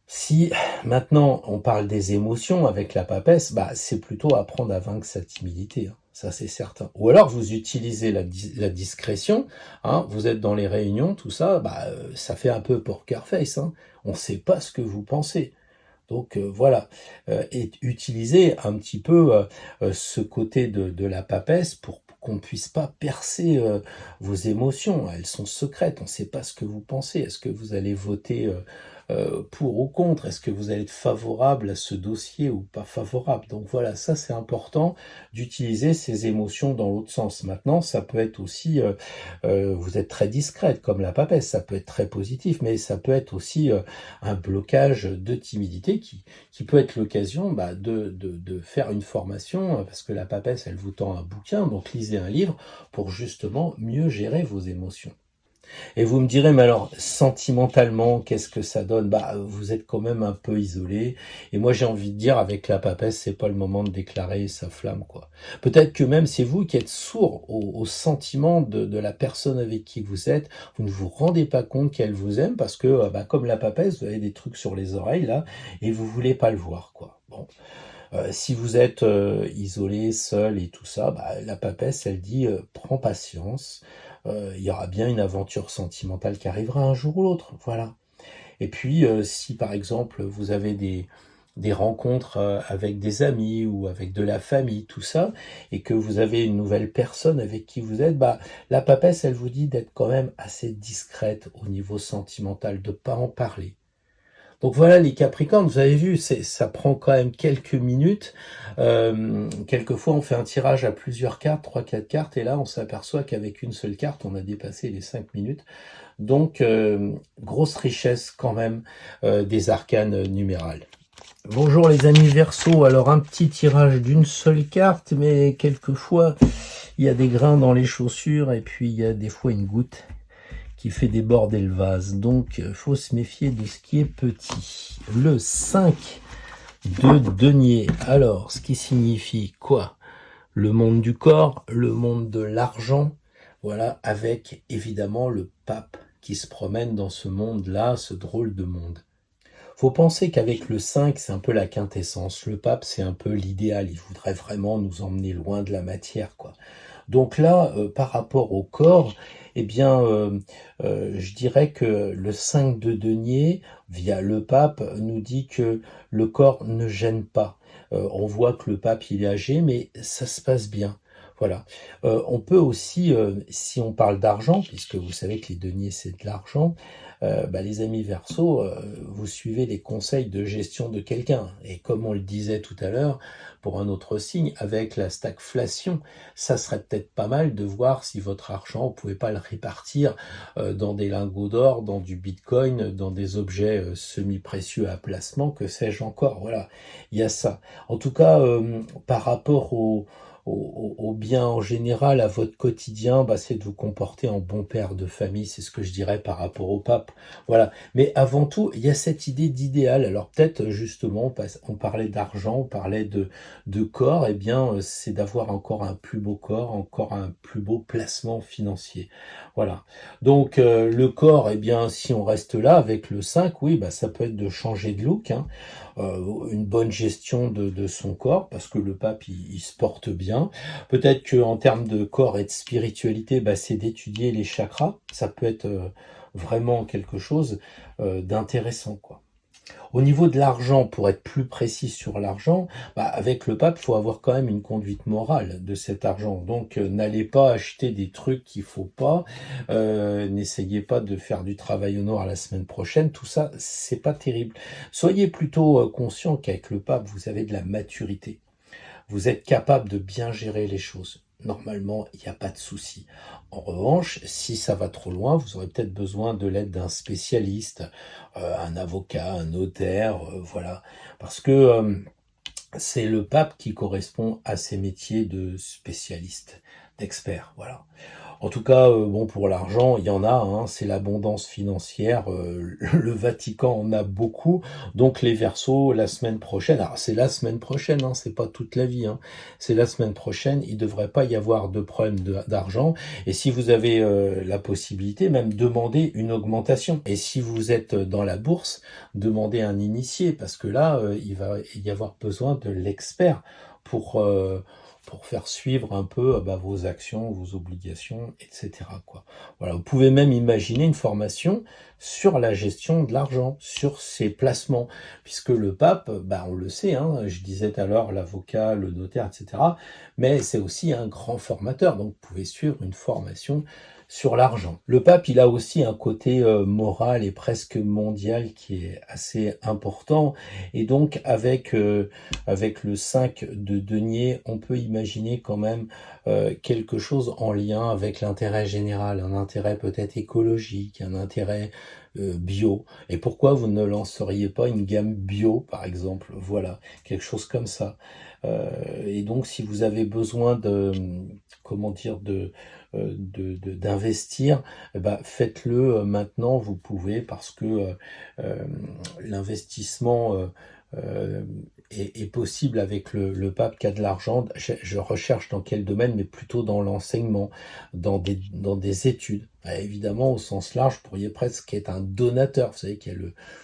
Si maintenant on parle des émotions avec la papesse, bah, c'est plutôt apprendre à vaincre sa timidité, hein, ça c'est certain. Ou alors vous utilisez la discrétion, hein, vous êtes dans les réunions, tout ça, bah, ça fait un peu poker face, hein, on ne sait pas ce que vous pensez. Donc voilà, et utilisez un petit peu ce côté de la papesse pour qu'on ne puisse pas percer vos émotions. Elles sont secrètes, on ne sait pas ce que vous pensez. Est-ce que vous allez voter pour ou contre? Est-ce que vous allez être favorable à ce dossier ou pas favorable? Donc voilà, ça c'est important d'utiliser ces émotions dans l'autre sens. Maintenant, ça peut être aussi, vous êtes très discrète comme la papesse, ça peut être très positif, mais ça peut être aussi un blocage de timidité qui peut être l'occasion bah, de faire une formation, parce que la papesse, elle vous tend un bouquin, donc lisez un livre pour justement mieux gérer vos émotions. Et vous me direz, mais alors, sentimentalement, qu'est-ce que ça donne? Bah, vous êtes quand même un peu isolé. Et moi, j'ai envie de dire, avec la papesse, c'est pas le moment de déclarer sa flamme, quoi. Peut-être que même c'est vous qui êtes sourd aux sentiments de la personne avec qui vous êtes. Vous ne vous rendez pas compte qu'elle vous aime parce que, bah, comme la papesse, vous avez des trucs sur les oreilles, là, et vous voulez pas le voir, quoi. Bon. Si vous êtes isolé, seul et tout ça, bah, la papesse, elle dit prends patience, il y aura bien une aventure sentimentale qui arrivera un jour ou l'autre, voilà. Et puis, si par exemple vous avez des rencontres avec des amis ou avec de la famille, tout ça, et que vous avez une nouvelle personne avec qui vous êtes, bah, la papesse, elle vous dit d'être quand même assez discrète au niveau sentimental, de pas en parler. Donc voilà les Capricornes, vous avez vu, ça prend quand même quelques minutes. Quelquefois on fait un tirage à plusieurs cartes, 3-4 cartes, et là on s'aperçoit qu'avec une seule carte, on a dépassé les 5 minutes. Donc grosse richesse quand même des arcanes numérales. Bonjour les amis Verseau, alors un petit tirage d'une seule carte, mais quelquefois il y a des grains dans les chaussures et puis il y a des fois une goutte qui fait déborder le vase. Donc, faut se méfier de ce qui est petit. Le 5 de denier. Alors, ce qui signifie quoi? Le monde du corps, le monde de l'argent. Voilà, avec évidemment le pape qui se promène dans ce monde-là, ce drôle de monde. Faut penser qu'avec le 5, c'est un peu la quintessence. Le pape, c'est un peu l'idéal. Il voudrait vraiment nous emmener loin de la matière, quoi. Donc là, par rapport au corps, eh bien, je dirais que le 5 de denier, via le pape, nous dit que le corps ne gêne pas. On voit que le pape, il est âgé, mais ça se passe bien. Voilà. On peut aussi, si on parle d'argent, puisque vous savez que les deniers, c'est de l'argent, bah, les amis Verseau, vous suivez les conseils de gestion de quelqu'un. Et comme on le disait tout à l'heure, pour un autre signe, avec la stagflation, ça serait peut-être pas mal de voir si votre argent, vous pouvez pas le répartir dans des lingots d'or, dans du bitcoin, dans des objets semi-précieux à placement, que sais-je encore. Voilà, il y a ça. En tout cas, par rapport au bien en général, à votre quotidien, c'est de vous comporter en bon père de famille, c'est ce que je dirais par rapport au pape. Voilà. Mais avant tout, il y a cette idée d'idéal. Alors peut-être justement, on parlait d'argent, on parlait de corps, eh bien c'est d'avoir encore un plus beau corps, encore un plus beau placement financier. Voilà. Donc le corps, eh bien si on reste là avec le 5, oui, ça peut être de changer de look, hein, une bonne gestion de son corps, parce que le pape, il se porte bien. Peut-être qu'en termes de corps et de spiritualité, c'est d'étudier les chakras. Ça peut être vraiment quelque chose d'intéressant, quoi. Au niveau de l'argent, pour être plus précis sur l'argent, avec le pape, il faut avoir quand même une conduite morale de cet argent. Donc, n'allez pas acheter des trucs qu'il faut pas. N'essayez pas de faire du travail au noir la semaine prochaine. Tout ça, c'est pas terrible. Soyez plutôt conscient qu'avec le pape, vous avez de la maturité. Vous êtes capable de bien gérer les choses. Normalement, il n'y a pas de souci. En revanche, si ça va trop loin, vous aurez peut-être besoin de l'aide d'un spécialiste, un avocat, un notaire, voilà. Parce que c'est le pape qui correspond à ces métiers de spécialiste, d'expert, voilà. En tout cas, pour l'argent, il y en a, hein, c'est l'abondance financière. Le Vatican en a beaucoup. Donc les Verseaux, la semaine prochaine, alors c'est la semaine prochaine, hein, c'est pas toute la vie, hein, c'est la semaine prochaine, il devrait pas y avoir de problème d'argent. Et si vous avez la possibilité, même demander une augmentation. Et si vous êtes dans la bourse, demandez un initié, parce que là, il va y avoir besoin de l'expert pour faire suivre un peu vos actions, vos obligations, etc., quoi. Voilà, vous pouvez même imaginer une formation sur la gestion de l'argent, sur ses placements, puisque le pape, on le sait, hein, je disais tout à l'heure l'avocat, le notaire, etc., mais c'est aussi un grand formateur, donc vous pouvez suivre une formation sur l'argent. Le pape, il a aussi un côté moral et presque mondial qui est assez important, et donc avec le 5 de denier, on peut imaginer quand même quelque chose en lien avec l'intérêt général, un intérêt peut-être écologique, un intérêt bio. Et pourquoi vous ne lanceriez pas une gamme bio, par exemple? Voilà, quelque chose comme ça. Et donc, si vous avez besoin d'investir, faites-le maintenant, vous pouvez, parce que l'investissement est possible avec le pape qui a de l'argent. Je recherche dans quel domaine, mais plutôt dans l'enseignement, dans des études. Évidemment, au sens large, vous pourriez presque être un donateur. Vous savez qu'il y a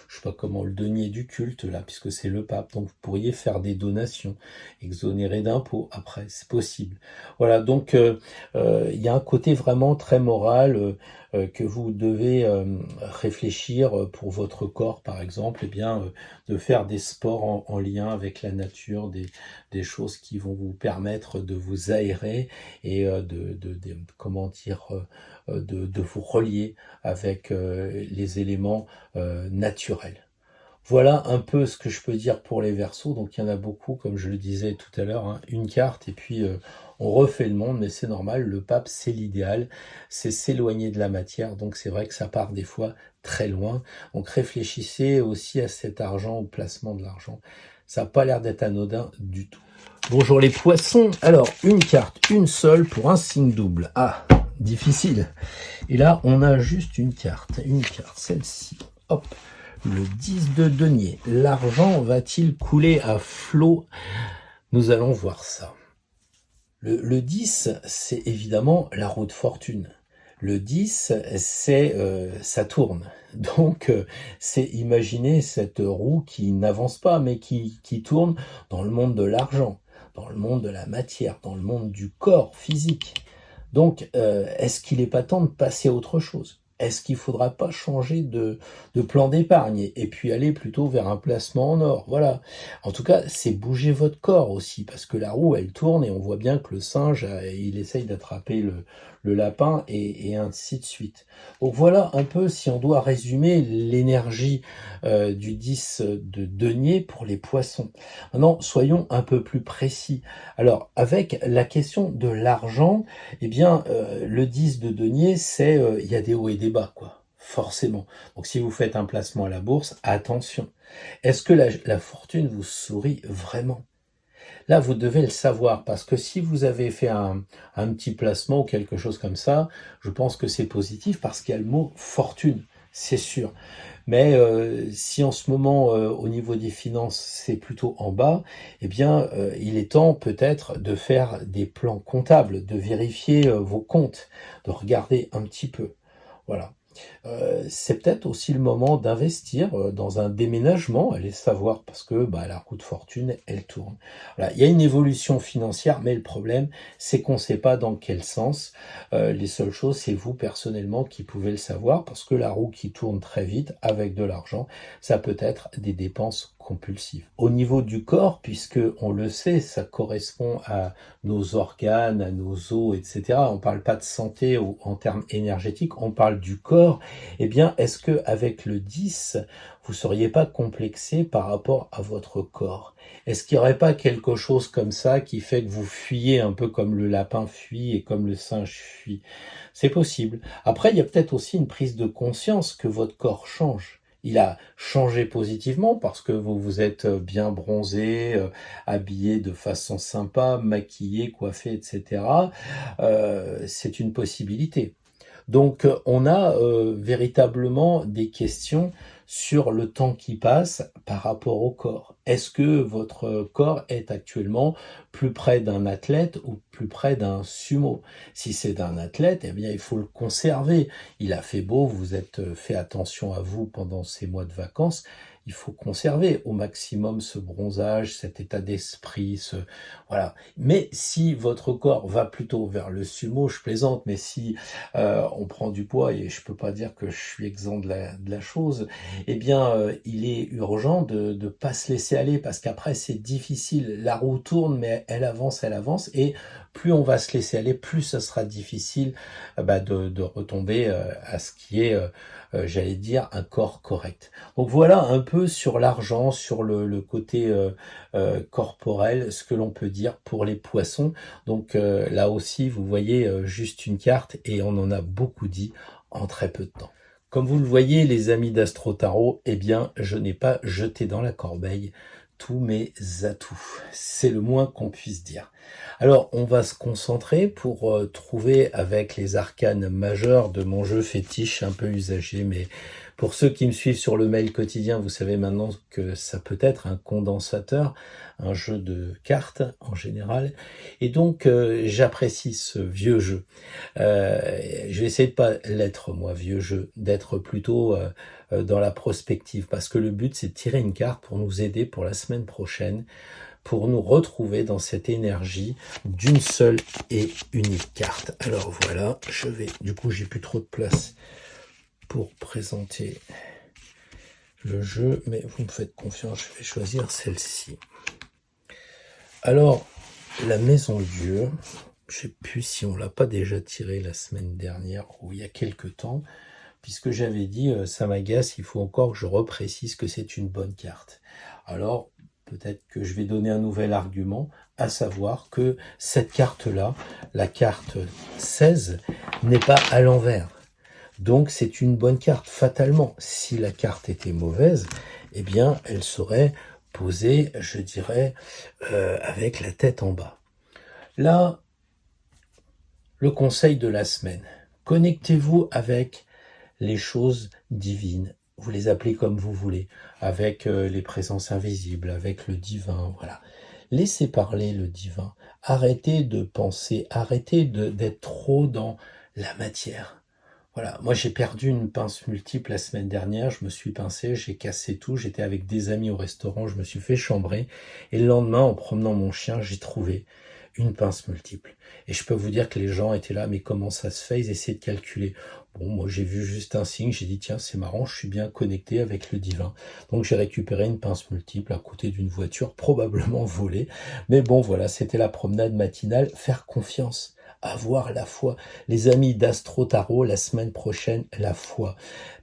je sais pas comment, le denier du culte, là, puisque c'est le pape. Donc, vous pourriez faire des donations, exonérées d'impôts. Après, c'est possible. Voilà, donc, il y a un côté vraiment très moral que vous devez réfléchir pour votre corps, par exemple, de faire des sports en lien avec la nature, des choses qui vont vous permettre de vous aérer et de vous relier avec les éléments naturels. Voilà un peu ce que je peux dire pour les Verseaux. Donc il y en a beaucoup, comme je le disais tout à l'heure, hein, une carte et puis on refait le monde, mais c'est normal, le pape c'est l'idéal, c'est s'éloigner de la matière, donc c'est vrai que ça part des fois très loin. Donc réfléchissez aussi à cet argent, au placement de l'argent. Ça n'a pas l'air d'être anodin du tout. Bonjour les poissons, alors une carte, une seule pour un signe double. Ah, difficile. Et là on a juste une carte, celle-ci, hop. Le 10 de denier, l'argent va-t-il couler à flot? Nous allons voir ça. Le 10, c'est évidemment la roue de fortune. Le 10, c'est ça tourne. Donc, c'est imaginer cette roue qui n'avance pas, mais qui tourne dans le monde de l'argent, dans le monde de la matière, dans le monde du corps physique. Donc, est-ce qu'il n'est pas temps de passer à autre chose? Est-ce qu'il ne faudra pas changer de plan d'épargne et puis aller plutôt vers un placement en or? Voilà. En tout cas, c'est bouger votre corps aussi, parce que la roue, elle tourne et on voit bien que le singe, il essaye d'attraper le lapin et ainsi de suite. Donc voilà un peu, si on doit résumer l'énergie du 10 de denier pour les poissons. Maintenant, soyons un peu plus précis. Alors, avec la question de l'argent, le 10 de denier, c'est il y a des hauts et des bas, quoi. Forcément. Donc si vous faites un placement à la bourse, attention. Est-ce que la fortune vous sourit vraiment? Là, vous devez le savoir, parce que si vous avez fait un petit placement ou quelque chose comme ça, je pense que c'est positif, parce qu'il y a le mot fortune, c'est sûr. Mais si en ce moment, au niveau des finances, c'est plutôt en bas, eh bien, il est temps peut-être de faire des plans comptables, de vérifier vos comptes, de regarder un petit peu. Voilà. C'est peut-être aussi le moment d'investir dans un déménagement, allez savoir, parce que bah, la roue de fortune, elle tourne. Voilà. Il y a une évolution financière, mais le problème, c'est qu'on ne sait pas dans quel sens. Les seules choses, c'est vous personnellement qui pouvez le savoir, parce que la roue qui tourne très vite avec de l'argent, ça peut être des dépenses compulsives. Au niveau du corps, puisque on le sait, ça correspond à nos organes, à nos os, etc. On ne parle pas de santé en termes énergétiques, on parle du corps. Eh bien, est-ce que avec le 10, vous ne seriez pas complexé par rapport à votre corps? Est-ce qu'il n'y aurait pas quelque chose comme ça qui fait que vous fuyez un peu comme le lapin fuit et comme le singe fuit? C'est possible. Après, il y a peut-être aussi une prise de conscience que votre corps change. Il a changé positivement parce que vous vous êtes bien bronzé, habillé de façon sympa, maquillé, coiffé, etc. C'est une possibilité. Donc, on a véritablement des questions sur le temps qui passe par rapport au corps. Est-ce que votre corps est actuellement plus près d'un athlète ou plus près d'un sumo? Si c'est d'un athlète, eh bien, il faut le conserver. Il a fait beau, vous êtes fait attention à vous pendant ces mois de vacances. Il faut conserver au maximum ce bronzage, cet état d'esprit, voilà. Mais si votre corps va plutôt vers le sumo, je plaisante, mais si on prend du poids, et je peux pas dire que je suis exempt de la chose, eh bien, il est urgent de ne pas se laisser aller, parce qu'après, c'est difficile. La roue tourne, mais elle avance, et plus on va se laisser aller, plus ça sera difficile de retomber à ce qui est, j'allais dire, un corps correct. Donc voilà un peu sur l'argent, sur le côté corporel, ce que l'on peut dire pour les poissons. Donc là aussi, vous voyez juste une carte et on en a beaucoup dit en très peu de temps. Comme vous le voyez, les amis d'Astro Tarot, eh bien, je n'ai pas jeté dans la corbeille tous mes atouts. C'est le moins qu'on puisse dire. Alors, on va se concentrer pour trouver avec les arcanes majeurs de mon jeu fétiche un peu usagé, mais pour ceux qui me suivent sur le mail quotidien, vous savez maintenant que ça peut être un condensateur, un jeu de cartes en général. Et donc, j'apprécie ce vieux jeu. Je vais essayer de pas l'être, moi, vieux jeu, d'être plutôt dans la prospective, parce que le but, c'est de tirer une carte pour nous aider pour la semaine prochaine, pour nous retrouver dans cette énergie d'une seule et unique carte. Alors voilà, du coup, j'ai plus trop de place pour présenter le jeu, mais vous me faites confiance, je vais choisir celle-ci. Alors, la Maison Dieu, je ne sais plus si on l'a pas déjà tirée la semaine dernière ou il y a quelque temps, puisque j'avais dit, ça m'agace, il faut encore que je reprécise que c'est une bonne carte. Alors, peut-être que je vais donner un nouvel argument, à savoir que cette carte-là, la carte 16, n'est pas à l'envers. Donc c'est une bonne carte. Fatalement, si la carte était mauvaise, eh bien elle serait posée, je dirais, avec la tête en bas. Là, le conseil de la semaine. Connectez-vous avec les choses divines. Vous les appelez comme vous voulez, avec les présences invisibles, avec le divin, voilà. Laissez parler le divin. Arrêtez de penser, arrêtez d'être trop dans la matière. Voilà, moi j'ai perdu une pince multiple la semaine dernière, je me suis pincé, j'ai cassé tout, j'étais avec des amis au restaurant, je me suis fait chambrer, et le lendemain, en promenant mon chien, j'ai trouvé une pince multiple. Et je peux vous dire que les gens étaient là, mais comment ça se fait? Ils essayaient de calculer. Bon, moi j'ai vu juste un signe, j'ai dit tiens, c'est marrant, je suis bien connecté avec le divin. Donc j'ai récupéré une pince multiple à côté d'une voiture probablement volée. Mais bon, voilà, c'était la promenade matinale, faire confiance. Avoir la foi. Les amis d'Astro Tarot, la semaine prochaine, la foi.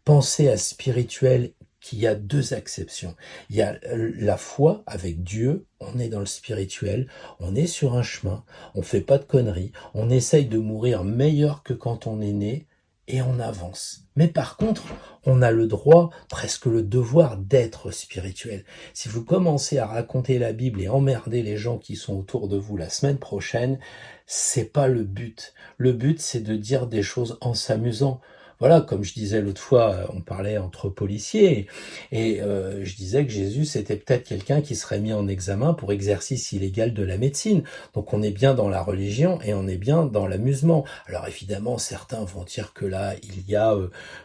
Pensez à spirituel, qu'il y a deux acceptions. Il y a la foi avec Dieu, on est dans le spirituel, on est sur un chemin, on fait pas de conneries, on essaye de mourir meilleur que quand on est né, et on avance. Mais par contre, on a le droit, presque le devoir d'être spirituel. Si vous commencez à raconter la Bible et emmerder les gens qui sont autour de vous la semaine prochaine, c'est pas le but. Le but, c'est de dire des choses en s'amusant. Voilà, comme je disais l'autre fois, on parlait entre policiers, et je disais que Jésus, c'était peut-être quelqu'un qui serait mis en examen pour exercice illégal de la médecine. Donc on est bien dans la religion et on est bien dans l'amusement. Alors évidemment, certains vont dire que là, il y a,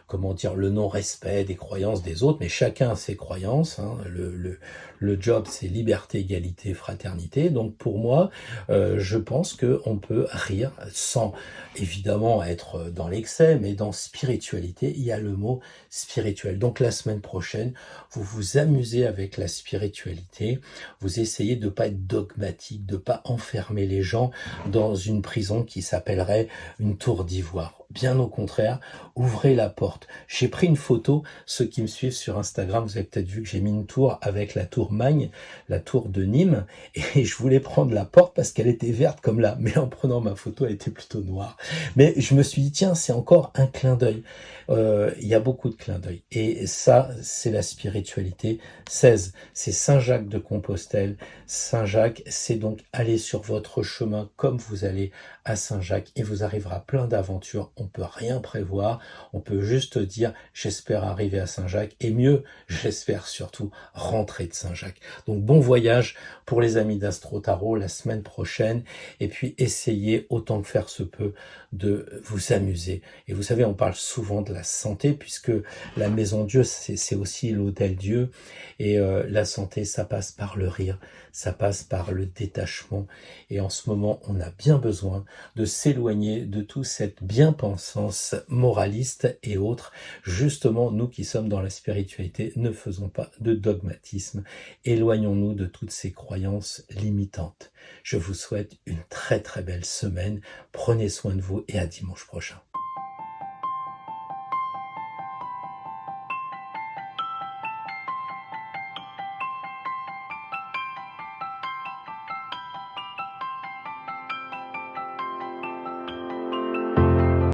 comment dire, le non-respect des croyances des autres, mais chacun a ses croyances. Hein. Le job, c'est liberté, égalité, fraternité. Donc pour moi, je pense qu'on peut rire sans évidemment être dans l'excès, mais dans spiritualité, il y a le mot spirituel. Donc la semaine prochaine, vous vous amusez avec la spiritualité, vous essayez de pas être dogmatique, de pas enfermer les gens dans une prison qui s'appellerait une tour d'ivoire. Bien au contraire, ouvrez la porte. J'ai pris une photo, ceux qui me suivent sur Instagram, vous avez peut-être vu que j'ai mis une tour avec la tour Magne, la tour de Nîmes, et je voulais prendre la porte parce qu'elle était verte comme là, mais en prenant ma photo, elle était plutôt noire. Mais je me suis dit, tiens, c'est encore un clin d'œil. Il y a beaucoup de clins d'œil. Et ça, c'est la spiritualité. 16, c'est Saint Jacques de Compostelle. Saint Jacques, c'est donc aller sur votre chemin comme vous allez à Saint Jacques et vous arrivera plein d'aventures. On peut rien prévoir. On peut juste dire, j'espère arriver à Saint Jacques. Et mieux, j'espère surtout rentrer de Saint Jacques. Donc bon voyage pour les amis d'Astro Tarot la semaine prochaine. Et puis essayez autant que faire se peut de vous amuser. Et vous savez, on parle souvent de la santé puisque la maison Dieu, c'est aussi l'hôtel Dieu. Et la santé, ça passe par le rire, ça passe par le détachement. Et en ce moment, on a bien besoin de s'éloigner de toute cette bien-pensance moraliste et autres. Justement, nous qui sommes dans la spiritualité, ne faisons pas de dogmatisme. Éloignons-nous de toutes ces croyances limitantes. Je vous souhaite une très très belle semaine. Prenez soin de vous et à dimanche prochain.